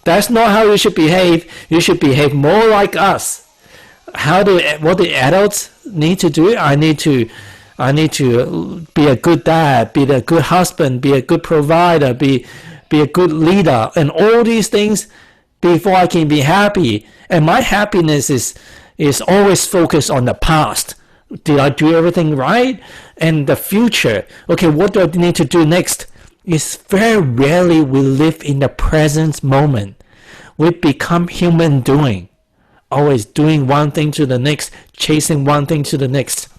that's not how you should behave. You should behave more like us. What the adults need to do? I need to be a good dad, be a good husband, be a good provider, be a good leader, and all these things before I can be happy. And my happiness is always focused on the past. Did I do everything right? And the future. Okay, what do I need to do next? It's very rarely we live in the present moment. We become human doing. Always doing one thing to the next, chasing one thing to the next.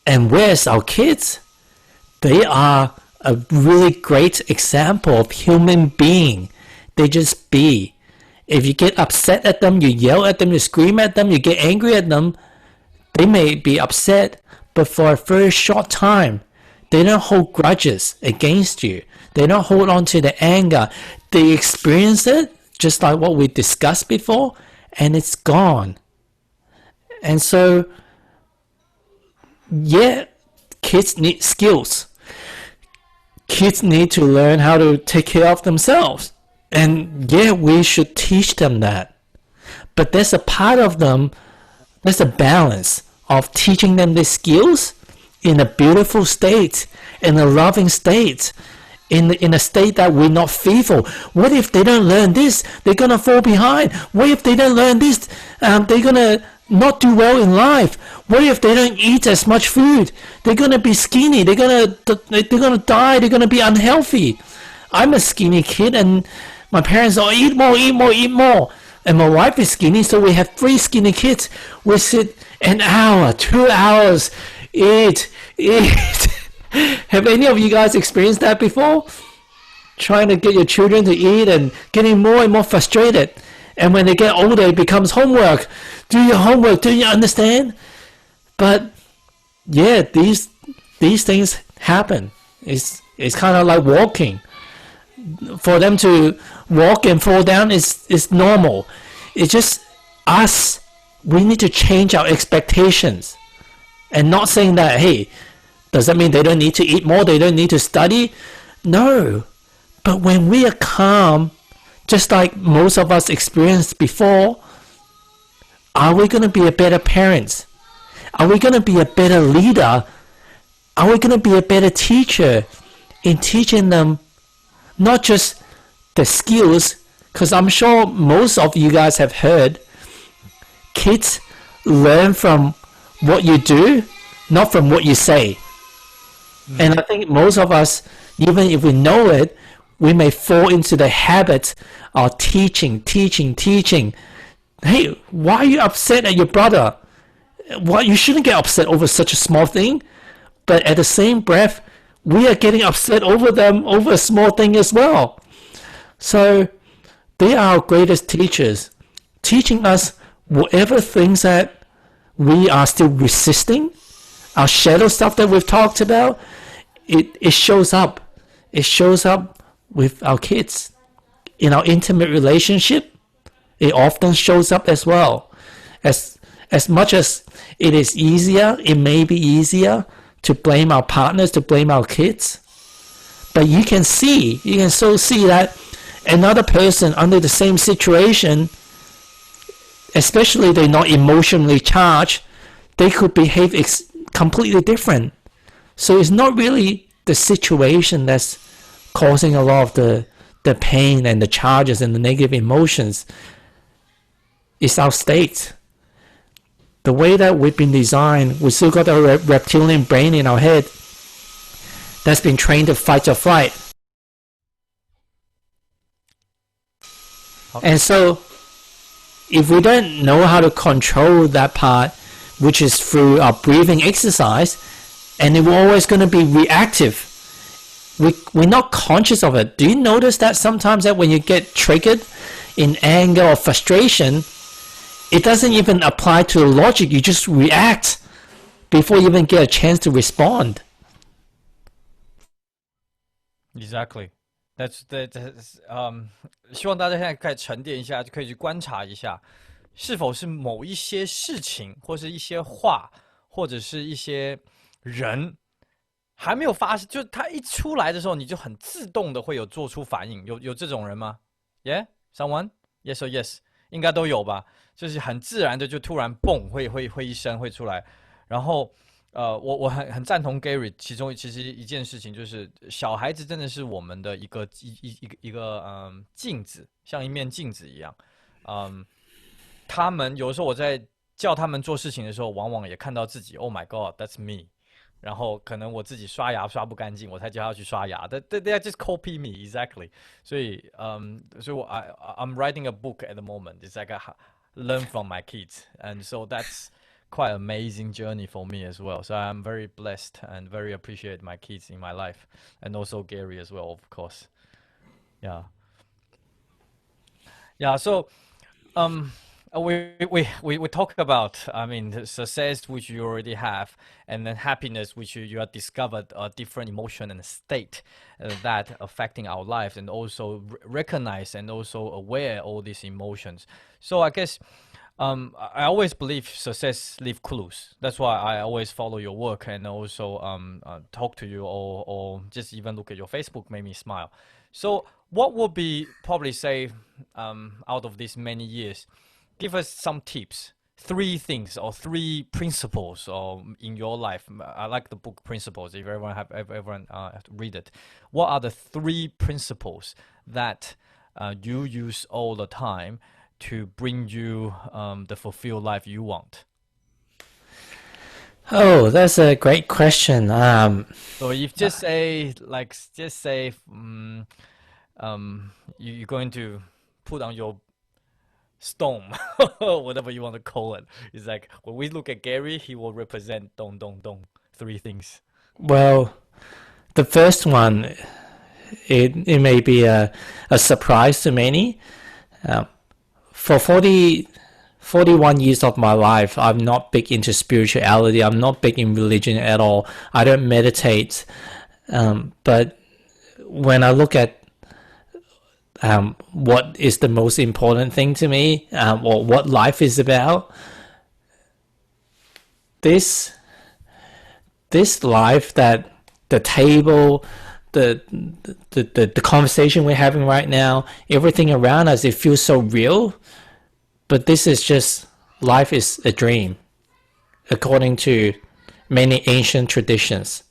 And where's our kids? They are a really great example of human being. They just be. If you get upset at them, you yell at them, you scream at them, you get angry at them, they may be upset, but for a very short time. They don't hold grudges against you. They don't hold on to the anger. They experience it, just like what we discussed before, and it's gone. And so, yeah, kids need skills. Kids need to learn how to take care of themselves. And yeah, we should teach them that. But there's a part of them, there's a balance of teaching them the skills in a beautiful state, in a loving state, in a state that we're not fearful. What if they don't learn this? They're going to fall behind. What if they don't learn this? They're going to not do well in life. What if they don't eat as much food? They're going to be skinny. They're going to die. They're going to be unhealthy. I'm a skinny kid, and my parents are eat more, eat more, eat more. And my wife is skinny, so we have 3 skinny kids. We sit an hour, 2 hours, eat. Have any of you guys experienced that before? Trying to get your children to eat and getting more and more frustrated. And when they get older, it becomes homework. Do your homework. Do you understand? But yeah, these things happen. It's kind of like walking. For them to walk and fall down is normal. It's just us. We need to change our expectations. And not saying that, hey, does that mean they don't need to eat more? They don't need to study? No. But when we are calm, just like most of us experienced before, are we going to be a better parents? Are we going to be a better leader? Are we going to be a better teacher in teaching them not just the skills? Because I'm sure most of you guys have heard kids learn from what you do, not from what you say. And I think most of us, even if we know it, we may fall into the habit of teaching. Hey, why are you upset at your brother? Well, you shouldn't get upset over such a small thing. But at the same breath, we are getting upset over them over a small thing as well. So they are our greatest teachers, teaching us whatever things that we are still resisting, our shadow stuff that we've talked about, it shows up. It shows up with our kids. In our intimate relationship, it often shows up as well. As much as it is easier, it may be easier to blame our partners, to blame our kids. But you can so see that another person under the same situation, especially they're not emotionally charged, they could behave completely different. So it's not really the situation that's causing a lot of the pain and the charges and the negative emotions. It's our state. The way that we've been designed, we still got a reptilian brain in our head that's been trained to fight or flight. Okay. And so, if we don't know how to control that part, which is through our breathing exercise, and we're always going to be reactive. We're not conscious of it. Do you notice that sometimes that when you get triggered in anger or frustration, it doesn't even apply to the logic. You just react before you even get a chance to respond. Exactly. That's 希望大家现在可以沉淀一下，就可以去观察一下，是否是某一些事情，或是一些话，或者是一些人还没有发生，就他一出来的时候，你就很自动的会有做出反应。有这种人吗 ？Yeah, someone? Yes or yes? 应该都有吧。就是很自然的就突然蹦会一声会出来，然后我很赞同 Gary 其实一件事情就是小孩子真的是我们的一个镜子，像一面镜子一样，他们有时候我在叫他们做事情的时候，往往也看到自己 ，Oh my God, that's me。然后可能我自己刷牙刷不干净，我才叫他去刷牙。They just copy me exactly。所以I'm writing a book at the moment. It's like learn from my kids, and so that's quite amazing journey for me as well. So I'm very blessed and very appreciate my kids in my life, and also Gary as well, of course. Yeah. Yeah. So, we talk about, I mean, the success which you already have, and then happiness which you have discovered a different emotion and state that affecting our lives, and also recognize and also aware all these emotions. So I guess I always believe success leave clues. That's why I always follow your work, and also talk to you, or just even look at your Facebook made me smile. So what would be probably say out of these many years, give us some tips, 3 things or 3 principles or in your life. I like the book Principles. If everyone read it, what are the 3 principles that you use all the time to bring you the fulfilled life you want? Oh, that's a great question. So if just say you're going to put on your stone, whatever you want to call it. It's like when we look at Gary, he will represent dong dong dong 3 things. Well, the first one, it may be a surprise to many. For 41 years of my life, I'm not big into spirituality. I'm not big in religion at all. I don't meditate. But when I look at what is the most important thing to me, or what life is about, this life, that the table, the conversation we're having right now, everything around us, it feels so real. But this is just, life is a dream, according to many ancient traditions.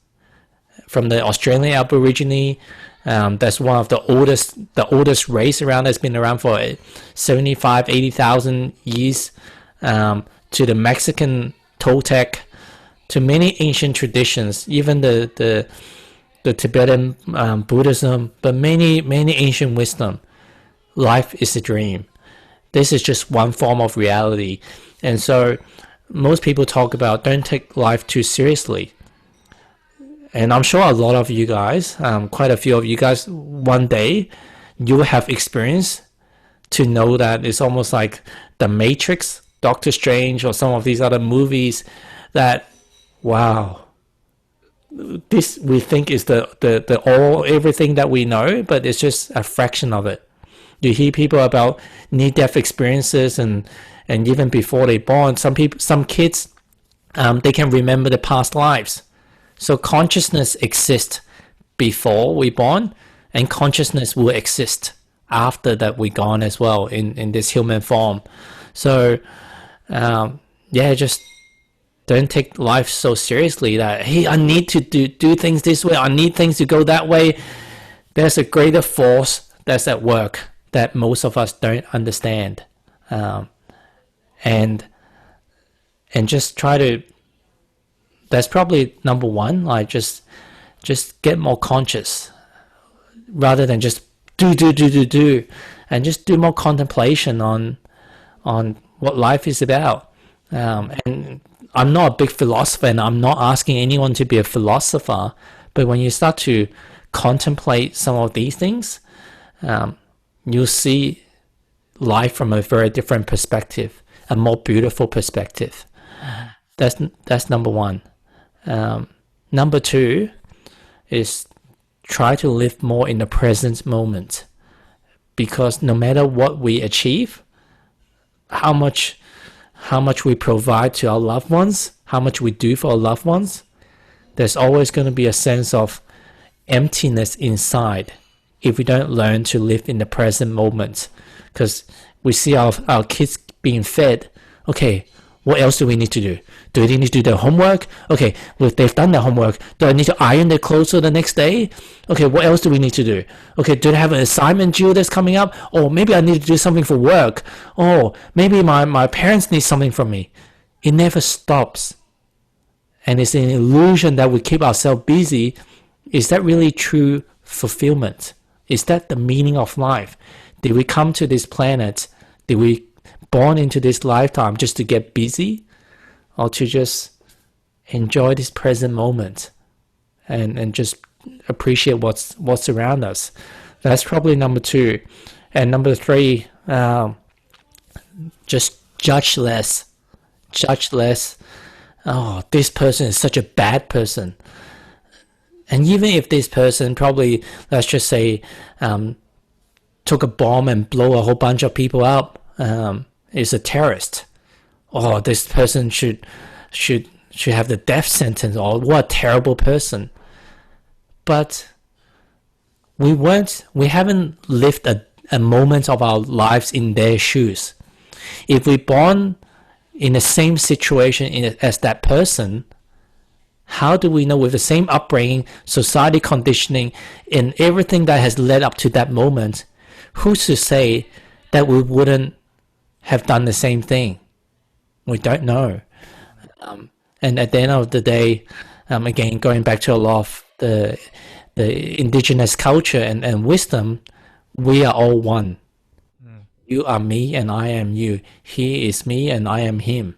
From the Australian Aborigine, that's one of the oldest race around, that's been around for 75, 80,000 years, to the Mexican Toltec, to many ancient traditions, even the Tibetan Buddhism, but many ancient wisdom. Life is a dream. This is just one form of reality. And so most people talk about don't take life too seriously. And I'm sure a lot of you guys, quite a few of you guys, one day you will have experience to know that it's almost like The Matrix, Doctor Strange, or some of these other movies that, wow, this we think is the all, everything that we know, but it's just a fraction of it. You hear people about near-death experiences, and even before they're born, some kids, they can remember the past lives. So consciousness exists before we're born, and consciousness will exist after that we're gone as well in this human form. So, just don't take life so seriously that, hey, I need to do things this way, I need things to go that way. There's a greater force that's at work that most of us don't understand. And just try to, that's probably number one, like just get more conscious rather than just do, and just do more contemplation on what life is about. And I'm not a big philosopher, and I'm not asking anyone to be a philosopher, but when you start to contemplate some of these things, you'll see life from a very different perspective, a more beautiful perspective. That's number one. Number two is try to live more in the present moment, because no matter what we achieve, how much we provide to our loved ones, how much we do for our loved ones, there's always going to be a sense of emptiness inside if we don't learn to live in the present moment. Because we see our kids being fed. Okay, what else do we need to do? Do they need to do their homework? Okay, well, if they've done their homework, do I need to iron their clothes for the next day? Okay, what else do we need to do? Okay, do they have an assignment due that's coming up? Or maybe I need to do something for work. Oh, maybe my parents need something from me. It never stops. And it's an illusion that we keep ourselves busy. Is that really true fulfillment? Is that the meaning of life? Did we come to this planet? Did we born into this lifetime just to get busy? or to just enjoy this present moment and just appreciate what's around us. That's probably number 2. And number 3, just judge less. Judge less. Oh, this person is such a bad person. And even if this person probably, let's just say, took a bomb and blow a whole bunch of people up, is a terrorist. Oh, this person should have the death sentence. Or what a terrible person. But we haven't lived a moment of our lives in their shoes. If we born in the same situation as that person, how do we know, with the same upbringing, society conditioning, and everything that has led up to that moment, who's to say that we wouldn't have done the same thing? We don't know. And at the end of the day, again, going back to a lot of the indigenous culture and wisdom, we are all one. You are me and I am you. He is me and I am him.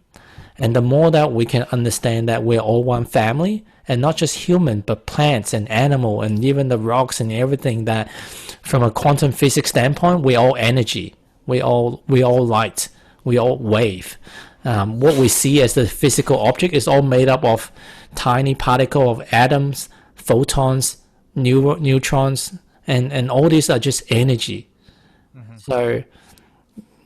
And the more that we can understand that we're all one family, and not just human, but plants and animal and even the rocks and everything, that from a quantum physics standpoint, we're all energy. We all light. We all wave. What we see as the physical object is all made up of tiny particle of atoms, photons, neutrons, and all these are just energy. So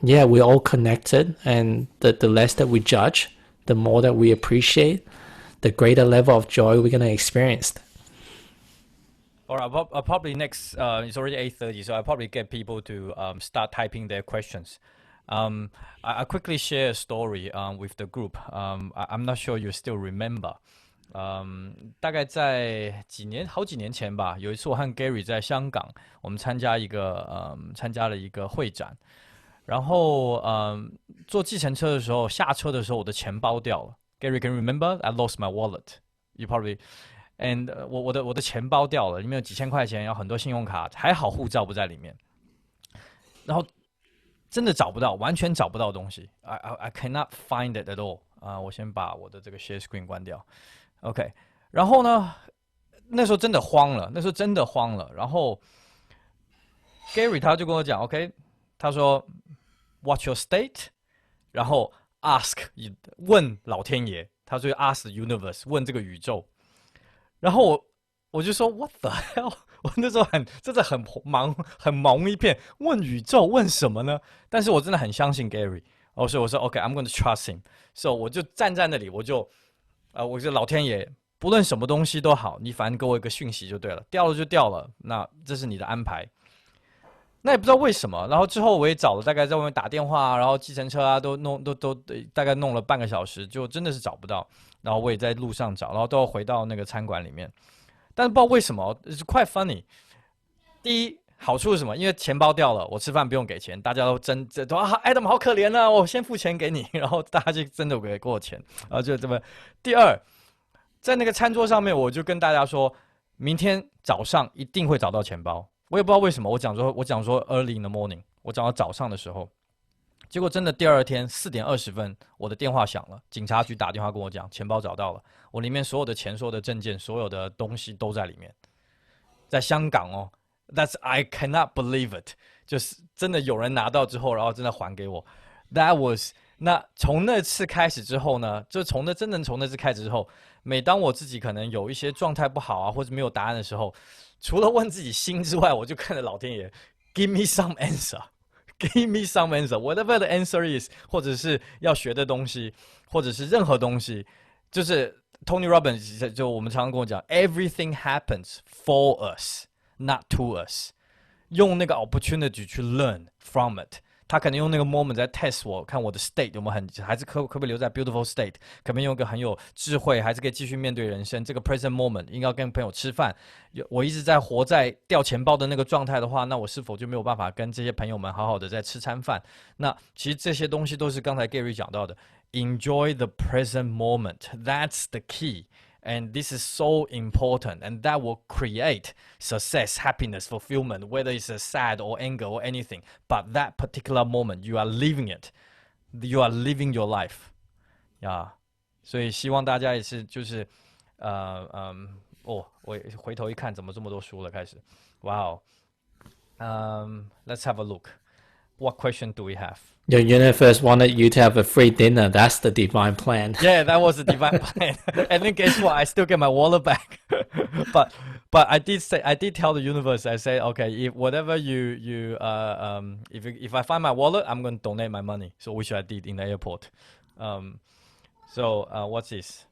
yeah, we're all connected, and the less that we judge, the more that we appreciate, the greater level of joy we're going to experience. All right, I'll probably next, it's already 8:30, so I'll probably get people to start typing their questions. I quickly share a story with the group. I'm not sure you still remember. 大概在好几年前吧，有一次我和 Gary 在香港，我们参加了一个会展，然后坐计程车的时候，下车的时候我的钱包掉了。Gary, can you remember? I lost my wallet. You probably and 我的钱包掉了，里面有几千块钱，有很多信用卡，还好护照不在里面。然后真的找不到，完全找不到东西。I cannot find it at all. 我先把我的这个 share screen 关掉。OK， 然后呢，那时候真的慌了，然后 Gary 他就跟我讲 ，OK， 他说 What's your state？ 然后 ask 问老天爷，他就 ask the universe 问这个宇宙，然后我就说 What the hell？ 我那时候真的很茫一片，问宇宙问什么呢？但是我真的很相信 Gary， 所以我说 OK，I'm going to trust him。So 我就站在那里，我就老天爷，不论什么东西都好，你反正给我一个讯息就对了，掉了就掉了，那这是你的安排。那也不知道为什么，然后之后我也找了，大概在外面打电话，然后计程车都大概弄了半个小时，就真的是找不到。然后我也在路上找，然后都要回到那个餐馆里面。但是不知道为什么，it's quite funny。第一，好处是什么？因为钱包掉了，我吃饭不用给钱，大家都Adam 好可怜啊，我先付钱给你，然后大家就真的给我钱，然后就这么。第二，在那个餐桌上面，我就跟大家说，明天早上一定会找到钱包。我也不知道为什么，我讲说 early in the morning， 我讲到早上的时候，结果真的第二天4点20分，我的电话响了，警察局打电话跟我讲，钱包找到了，我里面所有的钱、所有的证件、所有的东西都在里面，在香港哦。I cannot believe it， 就是真的有人拿到之后，然后真的还给我。那从那次开始之后呢，就从那次开始之后，每当我自己可能有一些状态不好啊，或者没有答案的时候，除了问自己心之外，我就看着老天爷 ，Give me some answer，Give me some answer，whatever the answer is， 或者是要学的东西，或者是任何东西，就是 Tony Robbins 就我们常常跟我讲 ，Everything happens for us。Not to us， 用那个 opportunity 去 learn from it。他可能用那个 moment 在 test 我，看我的 state 有没有还是可不可以留在 beautiful state， 可不可以用一个很有智慧，还是可以继续面对人生。这个 present moment 应该要跟朋友吃饭，我一直在活在掉钱包的那个状态的话，那我是否就没有办法跟这些朋友们好好的在吃餐饭？那其实这些东西都是刚才 Gary 讲到的 ，enjoy the present moment，that's the key。And this is so important, and that will create success, happiness, fulfillment, whether it's a sad or anger or anything. But that particular moment, you are living it. You are living your life. Yeah. 所以希望大家也是就是我回头一看，怎么这么多书了？开始，哇哦，Let's have a look. What question do we have? Your universe wanted you to have a free dinner. That's the divine plan. Yeah, that was a divine plan. And then guess what? I still get my wallet back. but I did tell the universe. I said, okay, if whatever if I find my wallet, I'm going to donate my money. So which I did in the airport. What's this?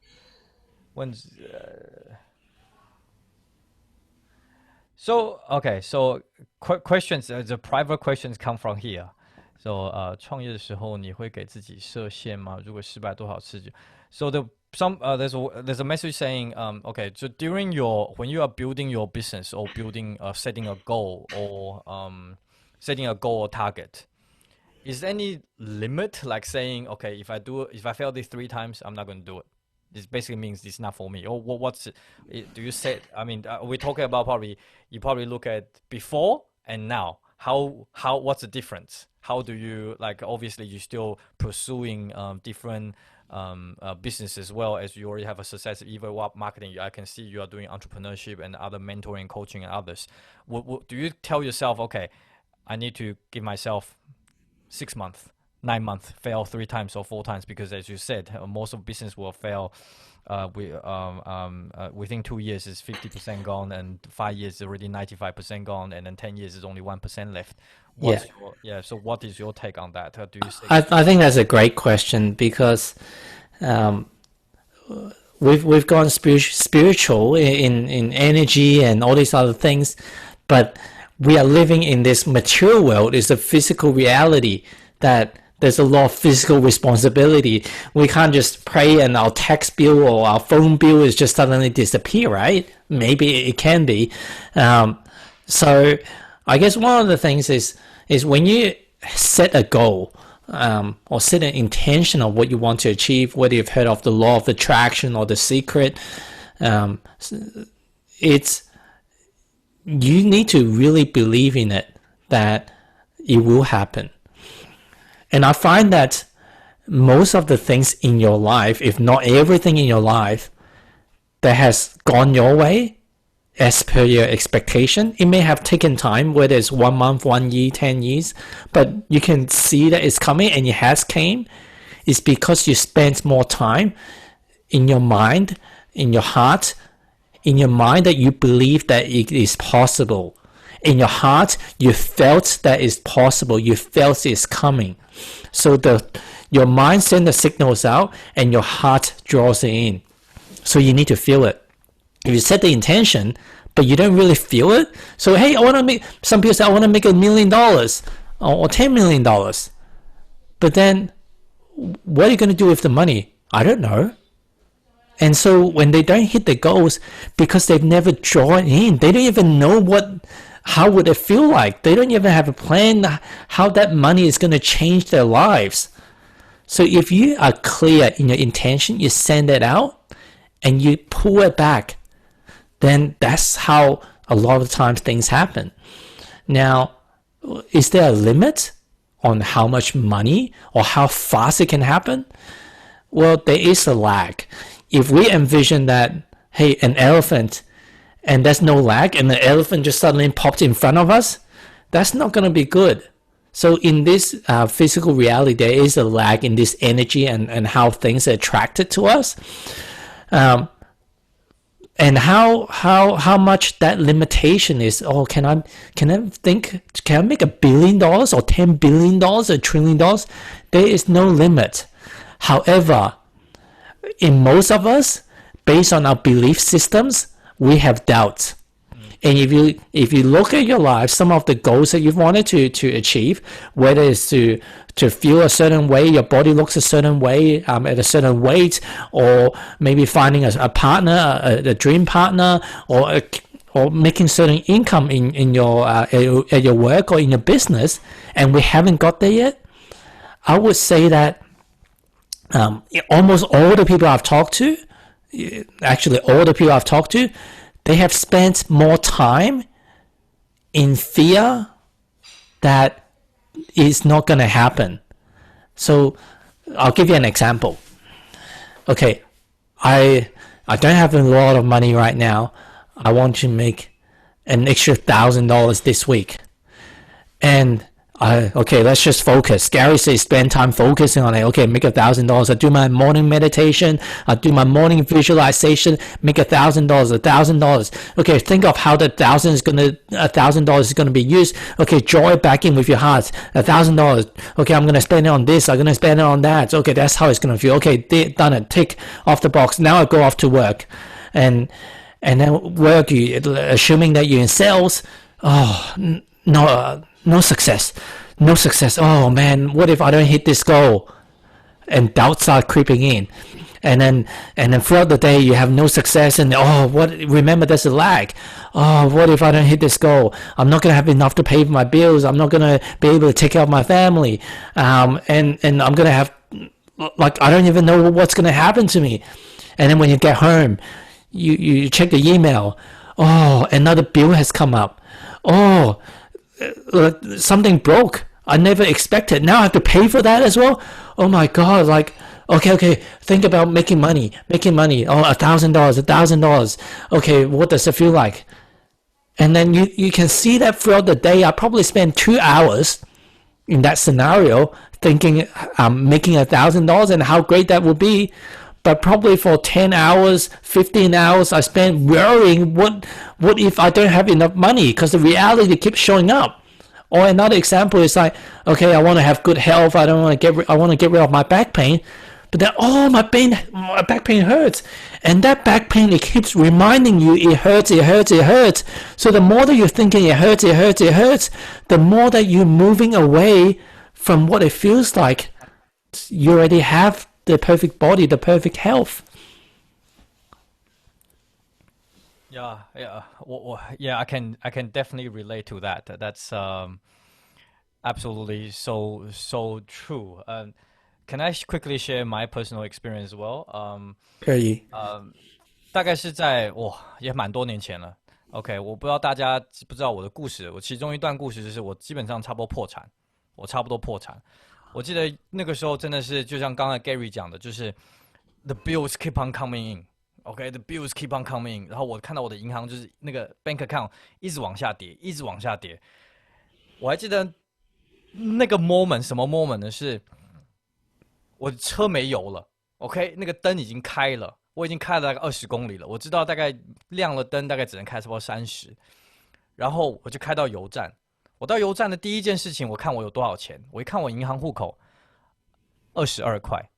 Questions. The private questions come from here. So 创业的时候你会给自己设限吗？如果失败多少次就 So there's a message saying okay, so when you are building your business or setting a goal or setting a goal or target, is there any limit, like saying, okay, if I fail this 3 times, I'm not going to do it? This basically means it's not for me. Or do you say? I mean, we're talking about you probably look at before and now. What's the difference? How do you, like, obviously you're still pursuing different business as well, as you already have a success either marketing. I can see you are doing entrepreneurship and other mentoring, coaching, and others. Do you tell yourself, okay, I need to give myself 6 months, 9 months, fail 3 times or 4 times? Because as you said, most of business will fail. Within 2 years is 50% gone, and 5 years is already 95% gone, and then 10 years is only 1% left. So what is your take on that? Do you say I think that's a great question, because we've gone spiritual in energy and all these other things, but we are living in this material world. It's a physical reality that there's a lot of physical responsibility. We can't just pray and our tax bill or our phone bill is just suddenly disappear, right? Maybe it can be. So I guess one of the things is when you set a goal or set an intention of what you want to achieve, whether you've heard of the law of attraction or the secret, you need to really believe in it, that it will happen. And I find that most of the things in your life, if not everything in your life, that has gone your way as per your expectation, it may have taken time, whether it's 1 month, 1 year, 10 years, but you can see that it's coming and it has came. It's because you spent more time in your mind, in your heart, in your mind, that you believe that it is possible. In your heart, you felt that it's possible. You felt it's coming. So your mind sends the signals out and your heart draws it in. So you need to feel it. If you set the intention, but you don't really feel it, so hey, some people say, I want to make $1 million or $10 million. But then what are you going to do with the money? I don't know. And so when they don't hit the goals, because they've never drawn in, they don't even know how would it feel like. They don't even have a plan how that money is going to change their lives. So if you are clear in your intention, you send it out and you pull it back, then that's how a lot of times things happen. Now, is there a limit on how much money or how fast it can happen? Well, there is a lag. If we envision that, hey, an elephant, and there's no lag, and the elephant just suddenly popped in front of us, that's not going to be good. So in this physical reality, there is a lag in this energy and how things are attracted to us. And how much that limitation is, can I make $1 billion or $10 billion or $1 trillion? There is no limit. However, in most of us, based on our belief systems, we have doubts. And if you look at your life, some of the goals that you've wanted to achieve, whether it's to feel a certain way, your body looks a certain way, at a certain weight, or maybe finding a partner, a dream partner, or making certain income in your at your work or in your business, and we haven't got there yet, I would say that almost all the people I've talked to, they have spent more time in fear that it's not going to happen. So I'll give you an example. okay, I don't have a lot of money right now. I want to make an extra $1,000 this week. And okay, let's just focus. Gary says spend time focusing on it. Okay, make $1,000. I do my morning meditation. I do my morning visualization. Make $1,000. $1,000. Okay, think of how the $1,000 is gonna be used. Okay, draw it back in with your heart. $1,000. Okay, I'm gonna spend it on this. I'm gonna spend it on that. Okay, that's how it's gonna feel. Okay, done it. Tick off the box. Now I go off to work, and then work. Assuming that you're in sales. Oh no. No success. Oh man, what if I don't hit this goal? And doubts start creeping in. And then throughout the day you have no success, and remember there's a lag. Oh, what if I don't hit this goal? I'm not gonna have enough to pay for my bills. I'm not gonna be able to take care of my family. And I'm gonna have, like, I don't even know what's gonna happen to me. And then when you get home, you check the email. Oh, another bill has come up. Oh, something broke. I never expected. Now I have to pay for that as well. Oh my god! Like, okay. Think about making money. Oh, $1,000. Okay, what does it feel like? And then you can see that throughout the day. I probably spend 2 hours in that scenario thinking I'm making $1,000 and how great that would be. But probably for 10 hours, 15 hours, I spent worrying, what if I don't have enough money? Because the reality keeps showing up. Or another example is like, okay, I want to have good health. I want to get rid of my back pain. But then, my back pain hurts. And that back pain, it keeps reminding you it hurts. So the more that you're thinking it hurts, the more that you're moving away from what it feels like. You already have the perfect body, the perfect health. Yeah. I can definitely relate to that. That's absolutely so true. Can I quickly share my personal experience as well? 可以。大概是在也蛮多年前了。OK， 我不知道大家知不知道我的故事。我其中一段故事就是我基本上差不多破产。我记得那个时候真的是就像刚才 Gary 讲的，就是 the bills keep on coming in。OK，the bills keep on coming in。然后我看到我的银行就是那个 bank account 一直往下跌。我还记得那个 moment 什么 moment 呢？是我车没油了。OK， 那个灯已经开了，我已经开了大概20公里了。我知道大概亮了灯，大概只能开差不多30。然后我就开到油站。我到油站的第一件事情，我看我有多少钱。我一看我银行户口，22块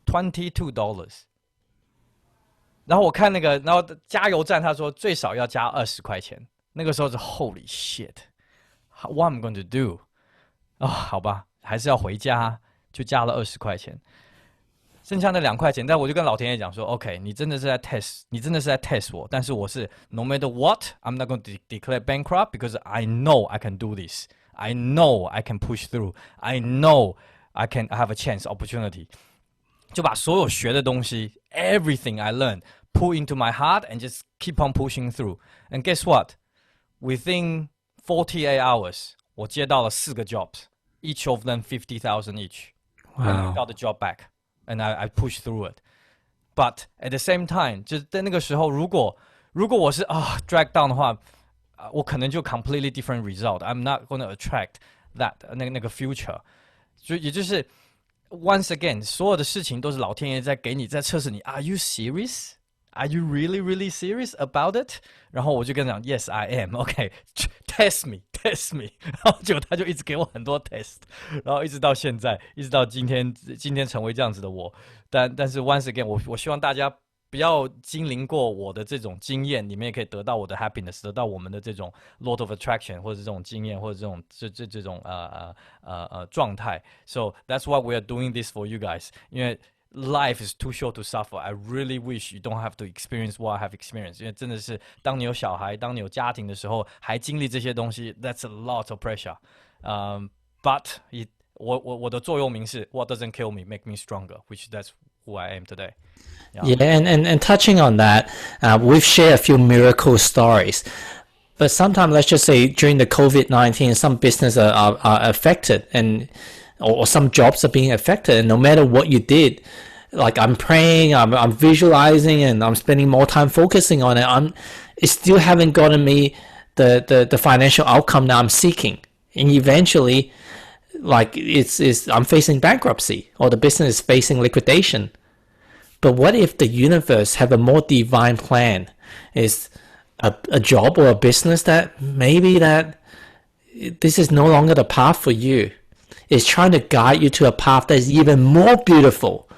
，$22。然后我看那个，然后加油站他说最少要加20块钱。那个时候是 Holy shit，what I'm going to do？ 好吧，还是要回家，就加了20块钱。剩下那2块钱，但我就跟老天爷讲说 ，OK， 你真的是在 test 我，但是我是 no matter what，I'm not going to declare bankrupt because I know I can do this. I know I can push through. I know I have a chance, opportunity. 就把所有学的东西 ，everything I learned, pull into my heart and just keep on pushing through. And guess what? Within 48 hours, 我接到了4个 jobs, each of them 50,000 each. Wow. And I got the job back.And I pushed through it, but at the same time， 就是在那个时候，如果我是drag down 的话，我可能就 completely different result. I'm not going to attract that 那个 future。所以也就是 once again， 所有的事情都是老天爷在给你，在测试你。Are you serious? Are you really serious about it? 然后我就跟他讲 ，Yes, I am. OK, test me. 然后结果他就一直给我很多 test， 然后一直到现在，一直到今天成为这样子的我。但是 once again， 我希望大家不要经历过我的这种经验，你们也可以得到我的 happiness， 得到我们的这种 law of attraction， 或者这种经验，或者这种状态。So that's why we are doing this for you guys， 因为Life is too short to suffer. I really wish you don't have to experience what I have experienced. 因为真的是，当你有小孩，当你有家庭的时候，还经历这些东西 ，that's a lot of pressure. But 我的座右铭是 "What doesn't kill me, make me stronger." Which that's who I am today. Yeah, and touching on that, we've shared a few miracle stories. But sometimes, let's just say, during the COVID-19, some businesses are affected, or some jobs are being affected. And no matter what you did, like I'm praying, I'm visualizing, and I'm spending more time focusing on it, it still haven't gotten me the financial outcome that I'm seeking. And eventually, like I'm facing bankruptcy, or the business is facing liquidation. But what if the universe have a more divine plan? Is a job or a business that maybe that this is no longer the path for you. It's trying to guide you to a path that is even more beautiful.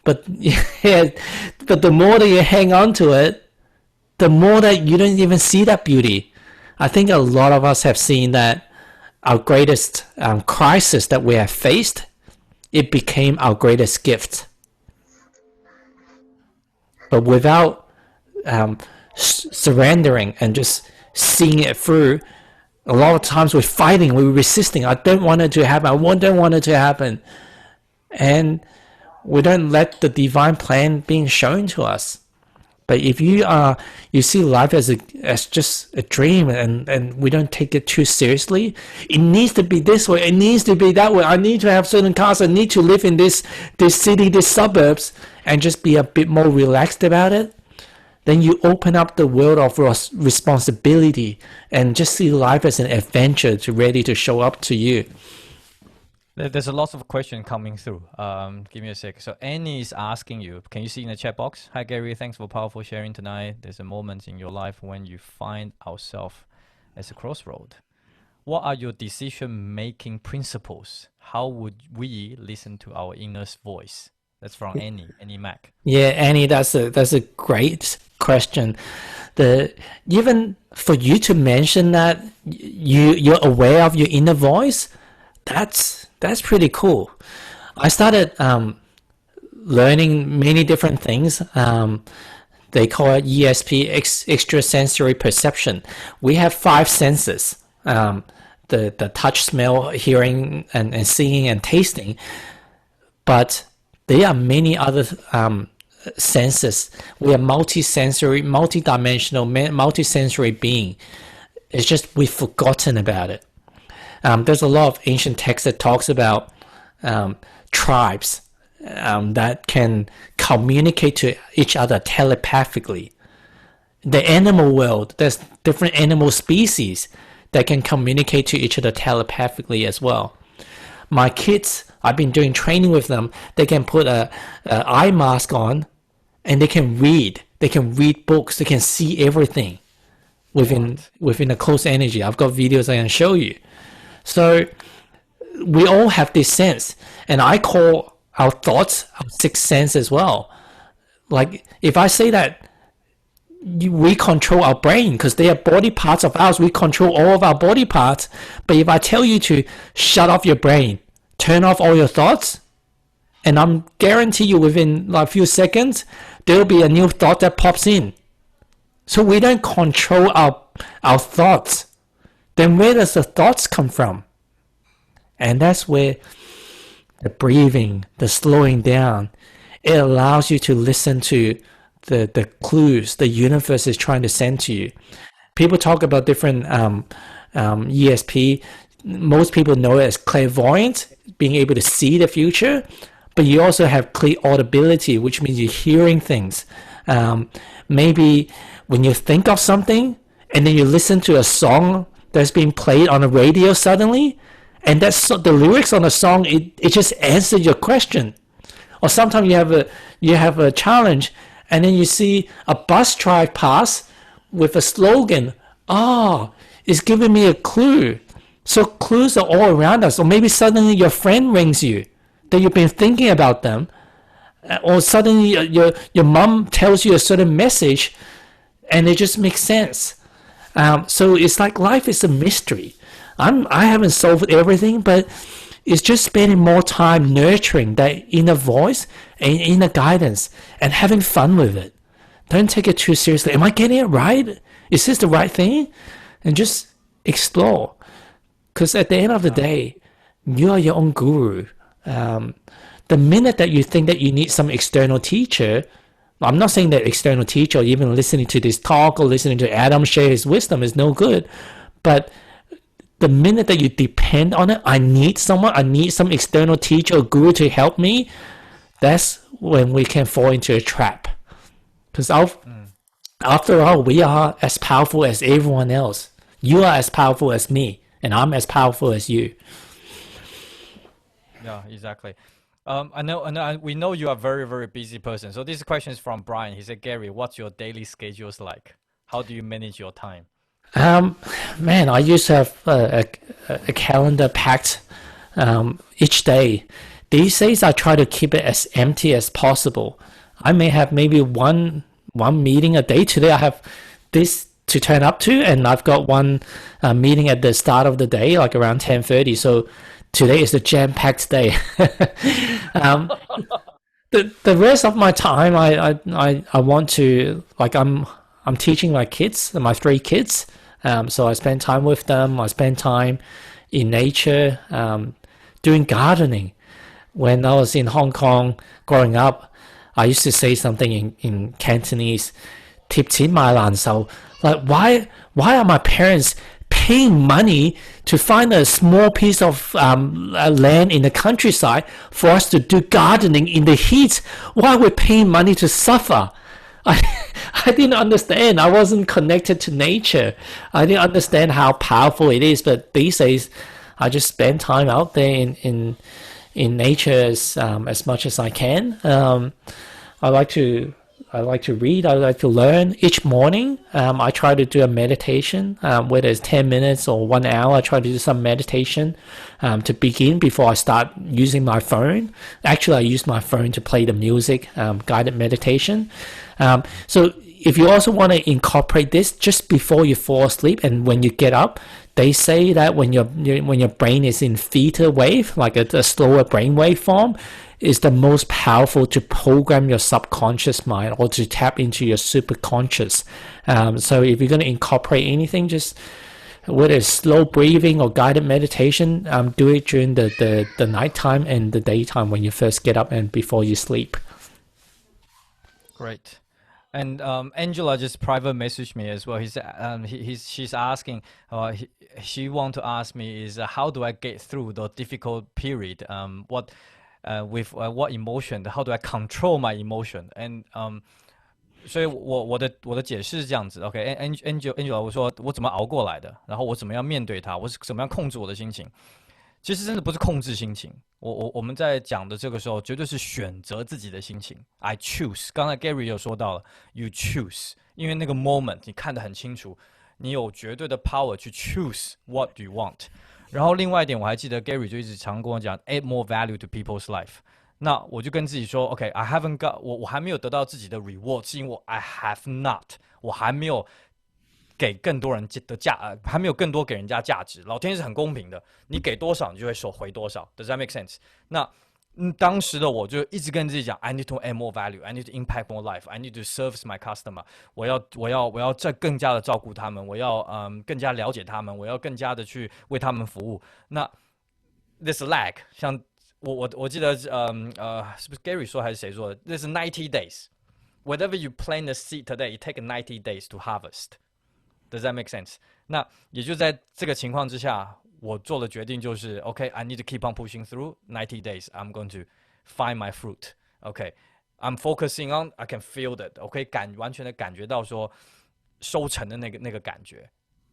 But but the more that you hang on to it, the more that you don't even see that beauty. I think a lot of us have seen that our greatest crisis that we have faced, it became our greatest gift. But without surrendering and just seeing it through, a lot of times we're fighting, we're resisting. I don't want it to happen. I don't want it to happen. And we don't let the divine plan being shown to us. But if you see life as just a dream, and we don't take it too seriously, it needs to be this way, it needs to be that way, I need to have certain cars, I need to live in this city, these suburbs, and just be a bit more relaxed about it, then you open up the world of responsibility and just see life as an adventure ready to show up to you. There's a lot of questions coming through. Give me a sec. So Annie is asking you, can you see in the chat box? Hi Gary, thanks for powerful sharing tonight. There's a moment in your life when you find ourselves as a crossroad. What are your decision-making principles? How would we listen to our inner voice? That's from Annie Mac. Yeah, Annie, that's a great question. Even for you to mention that you're aware of your inner voice, that's pretty cool. I started learning many different things. They call it ESP, extrasensory perception. We have 5 senses: the touch, smell, hearing, and seeing and tasting. But there are many other senses. We are multisensory, multidimensional, multisensory being. It's just we've forgotten about it. There's a lot of ancient texts that talks about tribes that can communicate to each other telepathically. The animal world, there's different animal species that can communicate to each other telepathically as well. My kids, I've been doing training with them. They can put a eye mask on, and they can read. They can read books. They can see everything within a close energy. I've got videos I can show you. So we all have this sense, and I call our thoughts our 6th sense as well. Like if I say that we control our brain because they are body parts of ours, we control all of our body parts. But if I tell you to shut off your brain, turn off all your thoughts, and I'm guarantee you within like a few seconds there'll be a new thought that pops in. So we don't control our thoughts. Then where does the thoughts come from? And that's where the breathing, the slowing down, it allows you to listen to the clues the universe is trying to send to you. People talk about different ESP. Most people know it as clairvoyance, being able to see the future. But you also have clear audibility, which means you're hearing things. Maybe when you think of something and then you listen to a song that's being played on the radio suddenly, and that's the lyrics on the song, it just answers your question. Or sometimes you have a challenge, and then you see a bus drive past with a slogan. Oh, it's giving me a clue. So clues are all around us. Or maybe suddenly your friend rings you that you've been thinking about them, or suddenly your mom tells you a certain message, and it just makes sense. So it's like life is a mystery. I haven't solved everything, but it's just spending more time nurturing that inner voice and inner guidance and having fun with it. Don't take it too seriously. Am I getting it right? Is this the right thing? And just explore. Because at the end of the day, you are your own guru. The minute that you think that you need some external teacher, I'm not saying that external teacher or even listening to this talk or listening to Adam share his wisdom is no good. But the minute that you depend on it, I need some external teacher or guru to help me, that's when we can fall into a trap. Because after all, we are as powerful as everyone else. You are as powerful as me, and I'm as powerful as you. Yeah, exactly. We know you are a very, very busy person. So this question is from Brian. He said, Gary, what's your daily schedules like? How do you manage your time? Man, I used to have a calendar packed each day. These days, I try to keep it as empty as possible. I may have maybe one meeting a day. Today, I have this to turn up to, and I've got one meeting at the start of the day, like around 10:30. So today is a jam-packed day. The rest of my time, I want to, like, I'm teaching my kids, my 3 kids. So I spend time with them. I spend time in nature, doing gardening. When I was in Hong Kong growing up, I used to say something in Cantonese, 貼錢買難受. Like, why are my parents paying money to find a small piece of land in the countryside for us to do gardening in the heat? Why are we paying money to suffer? I didn't understand. I wasn't connected to nature. I didn't understand how powerful it is. But these days, I just spend time out there in nature as much as I can. I like to read. I like to learn. Each morning, I try to do a meditation, whether it's 10 minutes or 1 hour. I try to do some meditation to begin before I start using my phone. Actually, I use my phone to play the music, guided meditation. So if you also want to incorporate this just before you fall asleep and when you get up, they say that when your brain is in theta wave, like a slower brainwave form, is the most powerful to program your subconscious mind or to tap into your superconscious. So if you're going to incorporate anything, just whether it's slow breathing or guided meditation, do it during the nighttime and the daytime when you first get up and before you sleep. Great. And Angela just private messaged me as well. She's asking, she want to ask me is how do I get through the difficult period? What emotion? How do I control my emotion? And 所以我的解释是这样子 ，OK，Angela，我说我怎么熬过来的，然后我怎么样面对它，我是怎么样控制我的心情。其实真的不是控制心情，我们在讲的这个时候，绝对是选择自己的心情。I choose。刚才 Gary 有说到了 ，you choose， 因为那个 moment 你看得很清楚，你有绝对的 power 去 choose what you want。然后另外一点，我还记得 Gary 就一直常跟我讲 ，add more value to people's life。那我就跟自己说 ，OK，I haven't got，我还没有得到自己的 reward， 是因为I have not， 我还没有给更多人的还没有更多给人家价值。老天是很公平的，你给多少，你就会收回多少。Does that make sense？ 那当时的我就一直跟自己讲 ，I need to add more value, I need to impact more life, I need to service my customer。我要再更加的照顾他们，我要更加了解他们，我要更加的去为他们服务。那 this lag， 像我记得是不是 Gary 说还是谁说的 ？This is 90 days. Whatever you plant the seed today, it take 90 days to harvest.Does that make sense? 那也就在这个情况之下，我做的决定就是 ，OK，I need to keep on pushing through 90 days. I'm going to find my fruit. OK，I'm focusing on. I can feel that. OK，完全的感觉到说收成的那个感觉。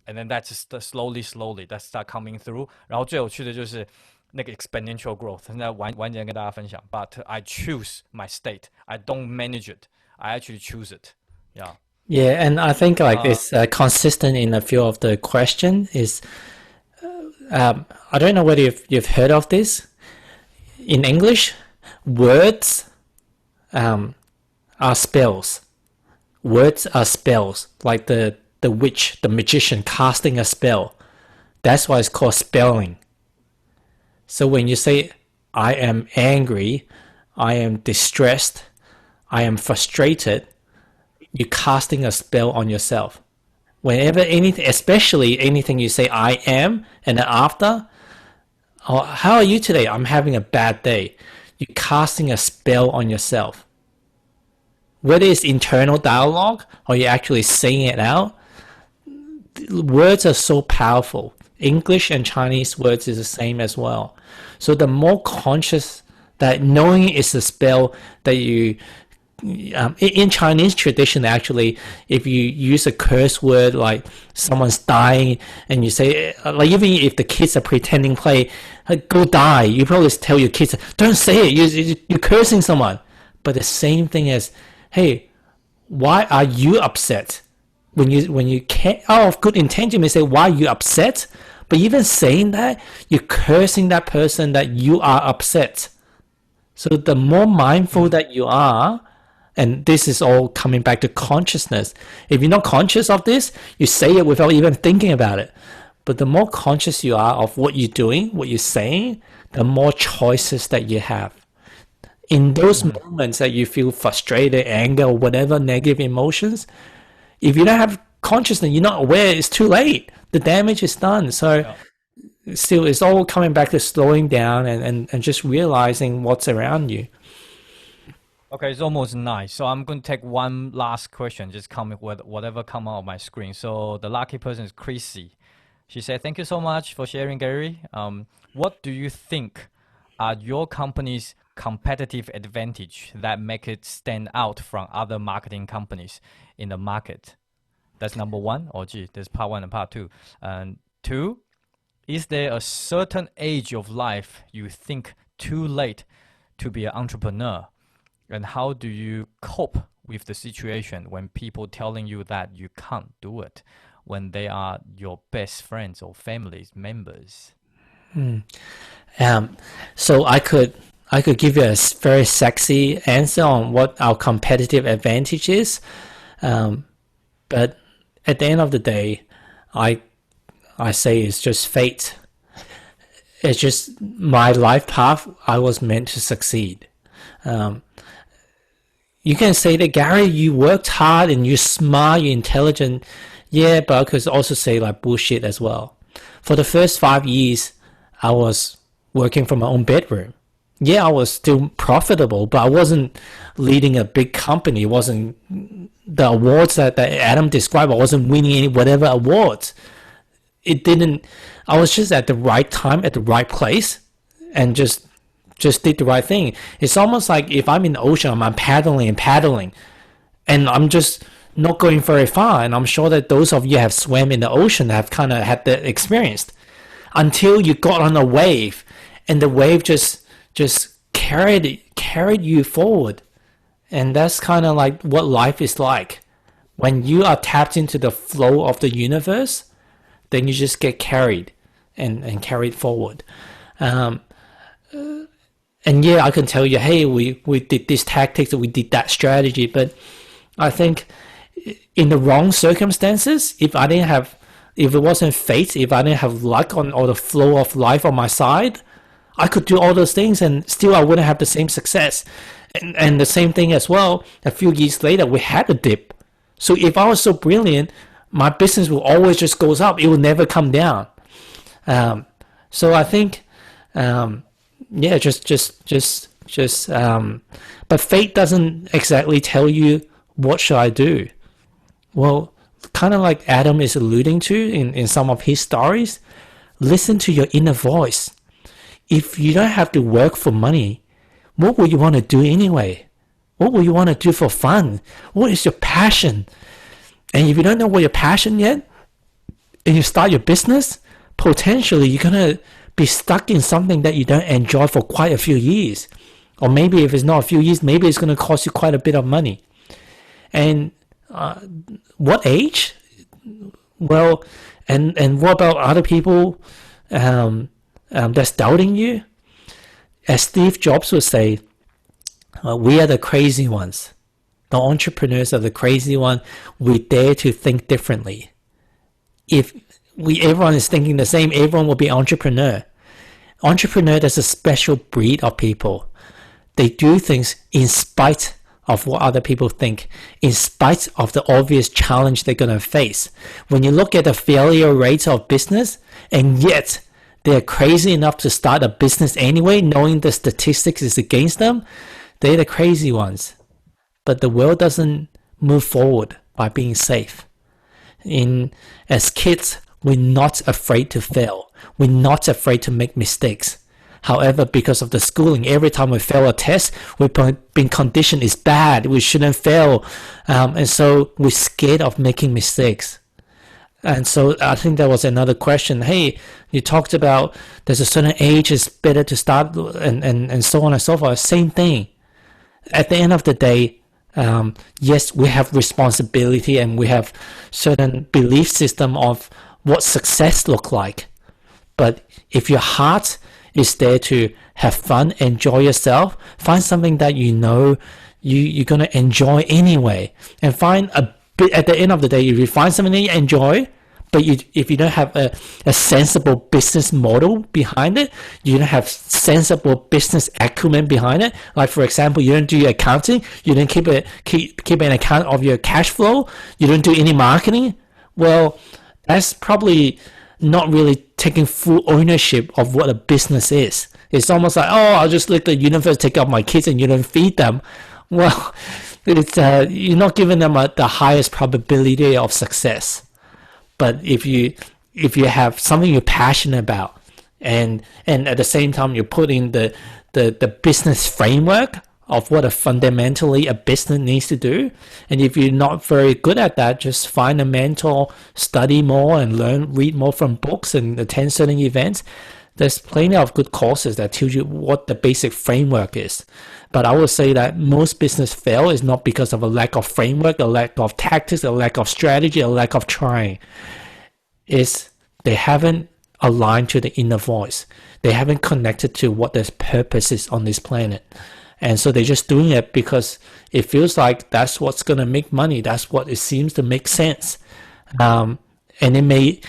And then that's slowly that start coming through. 然后最有趣的就是那个 exponential growth. 现在晚点跟大家分享。But I choose my state. I don't manage it. I actually choose it. Yeah.Yeah, and I think like it's consistent in a few of the question is, I don't know whether you've heard of this. In English, words are spells. Words are spells, like the witch, the magician casting a spell. That's why it's called spelling. So when you say, I am angry, I am distressed, I am frustrated,you're casting a spell on yourself. Whenever anything, especially anything you say, I am, and then after, oh, how are you today? I'm having a bad day. You're casting a spell on yourself. Whether it's internal dialogue or you're actually saying it out, words are so powerful. English and Chinese words is the same as well. So the more conscious That knowing is a spell that you in Chinese tradition, actually, if you use a curse word like someone's dying and you say, like even if the kids are pretending play, like, go die, you probably tell your kids, don't say it, you're cursing someone. But the same thing as, hey, why are you upset? When you can't, out of good intent, you may say, why are you upset? But even saying that, you're cursing that person that you are upset. So the more mindful that you are, and this is all coming back to consciousness. If you're not conscious of this, you say it without even thinking about it. But the more conscious you are of what you're doing, what you're saying, the more choices that you have. In those moments that you feel frustrated, anger, or whatever negative emotions, if you don't have consciousness, you're not aware, it's too late. The damage is done. So still, it's all coming back to slowing down and just realizing what's around you. Okay, it's almost 9. So I'm going to take one last question, just comment with whatever come out of my screen. So the lucky person is Chrissy. She said, thank you so much for sharing, Gary. What do you think are your company's competitive advantage that make it stand out from other marketing companies in the market? That's number 1. Oh, gee, there's part 1 and part 2. And 2, is there a certain age of life you think too late to be an entrepreneur? And how do you cope with the situation when people telling you that you can't do it when they are your best friends or family members? So I could give you a very sexy answer on what our competitive advantage is, but at the end of the day, I say it's just fate. It's just my life path. I was meant to succeed. You can say that, Gary, you worked hard and you're smart, you're intelligent. Yeah, but I could also say like bullshit as well. For the first 5 years, I was working from my own bedroom. Yeah, I was still profitable, but I wasn't leading a big company. It wasn't the awards that Adam described. I wasn't winning any whatever awards. I was just at the right time, at the right place, and just did the right thing. It's almost like if I'm in the ocean, I'm paddling, and I'm just not going very far. And I'm sure that those of you have swam in the ocean have kind of had that experience until you got on a wave, and the wave just carried you forward. And that's kind of like what life is like. When you are tapped into the flow of the universe, then you just get carried and carried forward. And yeah, I can tell you, hey, we did this tactics, we did that strategy, but I think in the wrong circumstances, if it wasn't fate, if I didn't have luck or the flow of life on my side, I could do all those things and still I wouldn't have the same success. And the same thing as well, a few years later, we had a dip. So if I was so brilliant, my business will always just goes up. It will never come down. So I think, yeah, but fate doesn't exactly tell you what should I do. Well, kind of like Adam is alluding to in some of his stories, listen to your inner voice. If you don't have to work for money, what would you want to do anyway? What would you want to do for fun? What is your passion? And if you don't know what your passion yet, and you start your business, potentially you're going to be stuck in something that you don't enjoy for quite a few years. Or maybe if it's not a few years, maybe it's going to cost you quite a bit of money. And what age? Well, and what about other people that's doubting you? As Steve Jobs would say, we are the crazy ones. The entrepreneurs are the crazy one. We dare to think differently. If everyone is thinking the same, everyone will be entrepreneur. Entrepreneur, that's a special breed of people. They do things in spite of what other people think, in spite of the obvious challenge they're going to face. When you look at the failure rates of business, and yet they're crazy enough to start a business anyway, knowing the statistics is against them, they're the crazy ones. But the world doesn't move forward by being safe. As kids, we're not afraid to fail. We're not afraid to make mistakes. However, because of the schooling, every time we fail a test, we've been conditioned it's bad, we shouldn't fail. And so we're scared of making mistakes. And so I think that was another question. Hey, you talked about there's a certain age it's better to start and so on and so forth. Same thing. At the end of the day, yes, we have responsibility and we have certain belief system of what success look like. But if your heart is there to have fun, enjoy yourself, find something that you know you're going to enjoy anyway, and find a bit at the end of the day, if you find something that you enjoy, but if you don't have a sensible business model behind it, you don't have sensible business acumen behind it. Like for example, you don't do your accounting, you don't keep an account of your cash flow, you don't do any marketing. Well, that's probably not really taking full ownership of what a business is. It's almost like, oh, I'll just let the universe take care of my kids and you don't feed them. Well, it's you're not giving them the highest probability of success. But if you have something you're passionate about, and at the same time you put in the business framework of what fundamentally a business needs to do, and if you're not very good at that, just find a mentor, study more and read more from books and attend certain events. There's plenty of good courses that tell you what the basic framework is. But I would say that most business fail is not because of a lack of framework, a lack of tactics, a lack of strategy, a lack of trying. It's they haven't aligned to the inner voice. They haven't connected to what their purpose is on this planet. And so they're just doing it because it feels like that's what's going to make money. That's what it seems to make sense. And it may,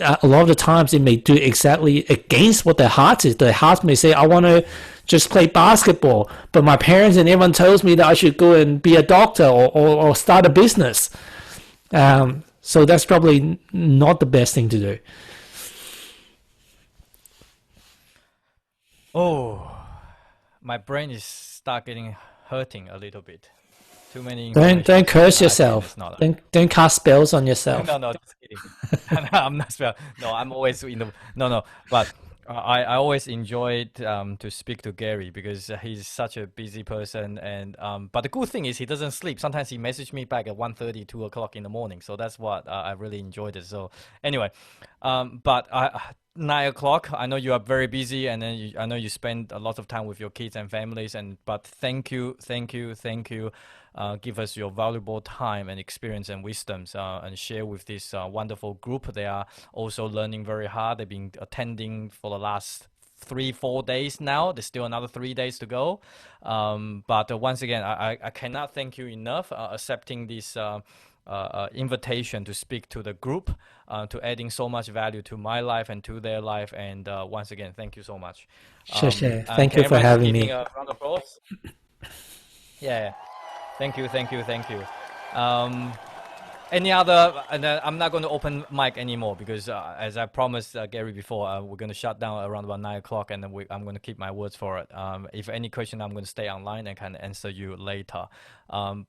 a lot of the times it may do exactly against what their heart is. Their heart may say, I want to just play basketball, but my parents and everyone tells me that I should go and be a doctor or start a business. So that's probably not the best thing to do. Oh, my brain is start getting hurting a little bit. Too many. Don't curse yourself. Don't cast spells on yourself. No, just kidding. I'm not spell. No, I'm always in the no. But I always enjoyed to speak to Gary because he's such a busy person, and but the good thing is he doesn't sleep. Sometimes he messages me back at 1:30, 2 o'clock in the morning. So that's what I really enjoyed it. So anyway, but 9 o'clock. I know you are very busy, and then I know you spend a lot of time with your kids and families. But thank you. Give us your valuable time and experience and wisdoms, and share with this wonderful group. They are also learning very hard. They've been attending for the last 3-4 days now. There's still another 3 days to go. But once again, I cannot thank you enough accepting this invitation to speak to the group, to adding so much value to my life and to their life. And once again, thank you so much. Sure. Thank you for having me. A round of applause. Yeah. Thank you. Any other? And I'm not going to open mic anymore because, as I promised Gary before, we're going to shut down around about 9 o'clock, and then I'm going to keep my words for it. If any question, I'm going to stay online and can answer you later.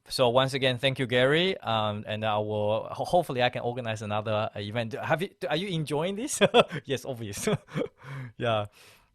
So once again, thank you, Gary. And I will hopefully I can organize another event. Are you enjoying this? Yes, obvious. Yeah.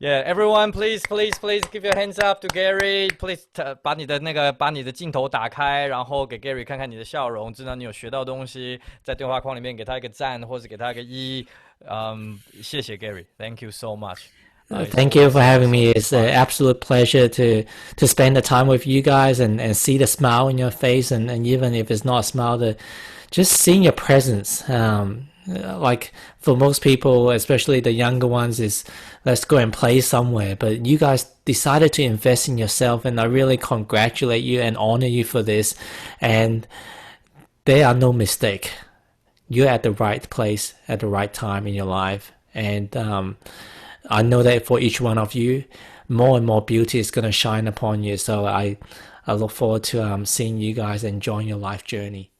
Yeah, everyone, please give your hands up to Gary. Please 把你的镜头打开，然后给 Gary 看看你的笑容，知道你有学到东西。在对话框里面给他一个赞，或是给他一个1。谢谢 Gary, thank you so much. Thank you for having me. It's an absolute pleasure to spend the time with you guys and see the smile in your face, and even if it's not a smile, just seeing your presence. Like for most people, especially the younger ones, is let's go and play somewhere. But you guys decided to invest in yourself, and I really congratulate you and honor you for this. And there are no mistake. You're at the right place at the right time in your life. And I know that for each one of you, more and more beauty is going to shine upon you. So I look forward to seeing you guys enjoying your life journey.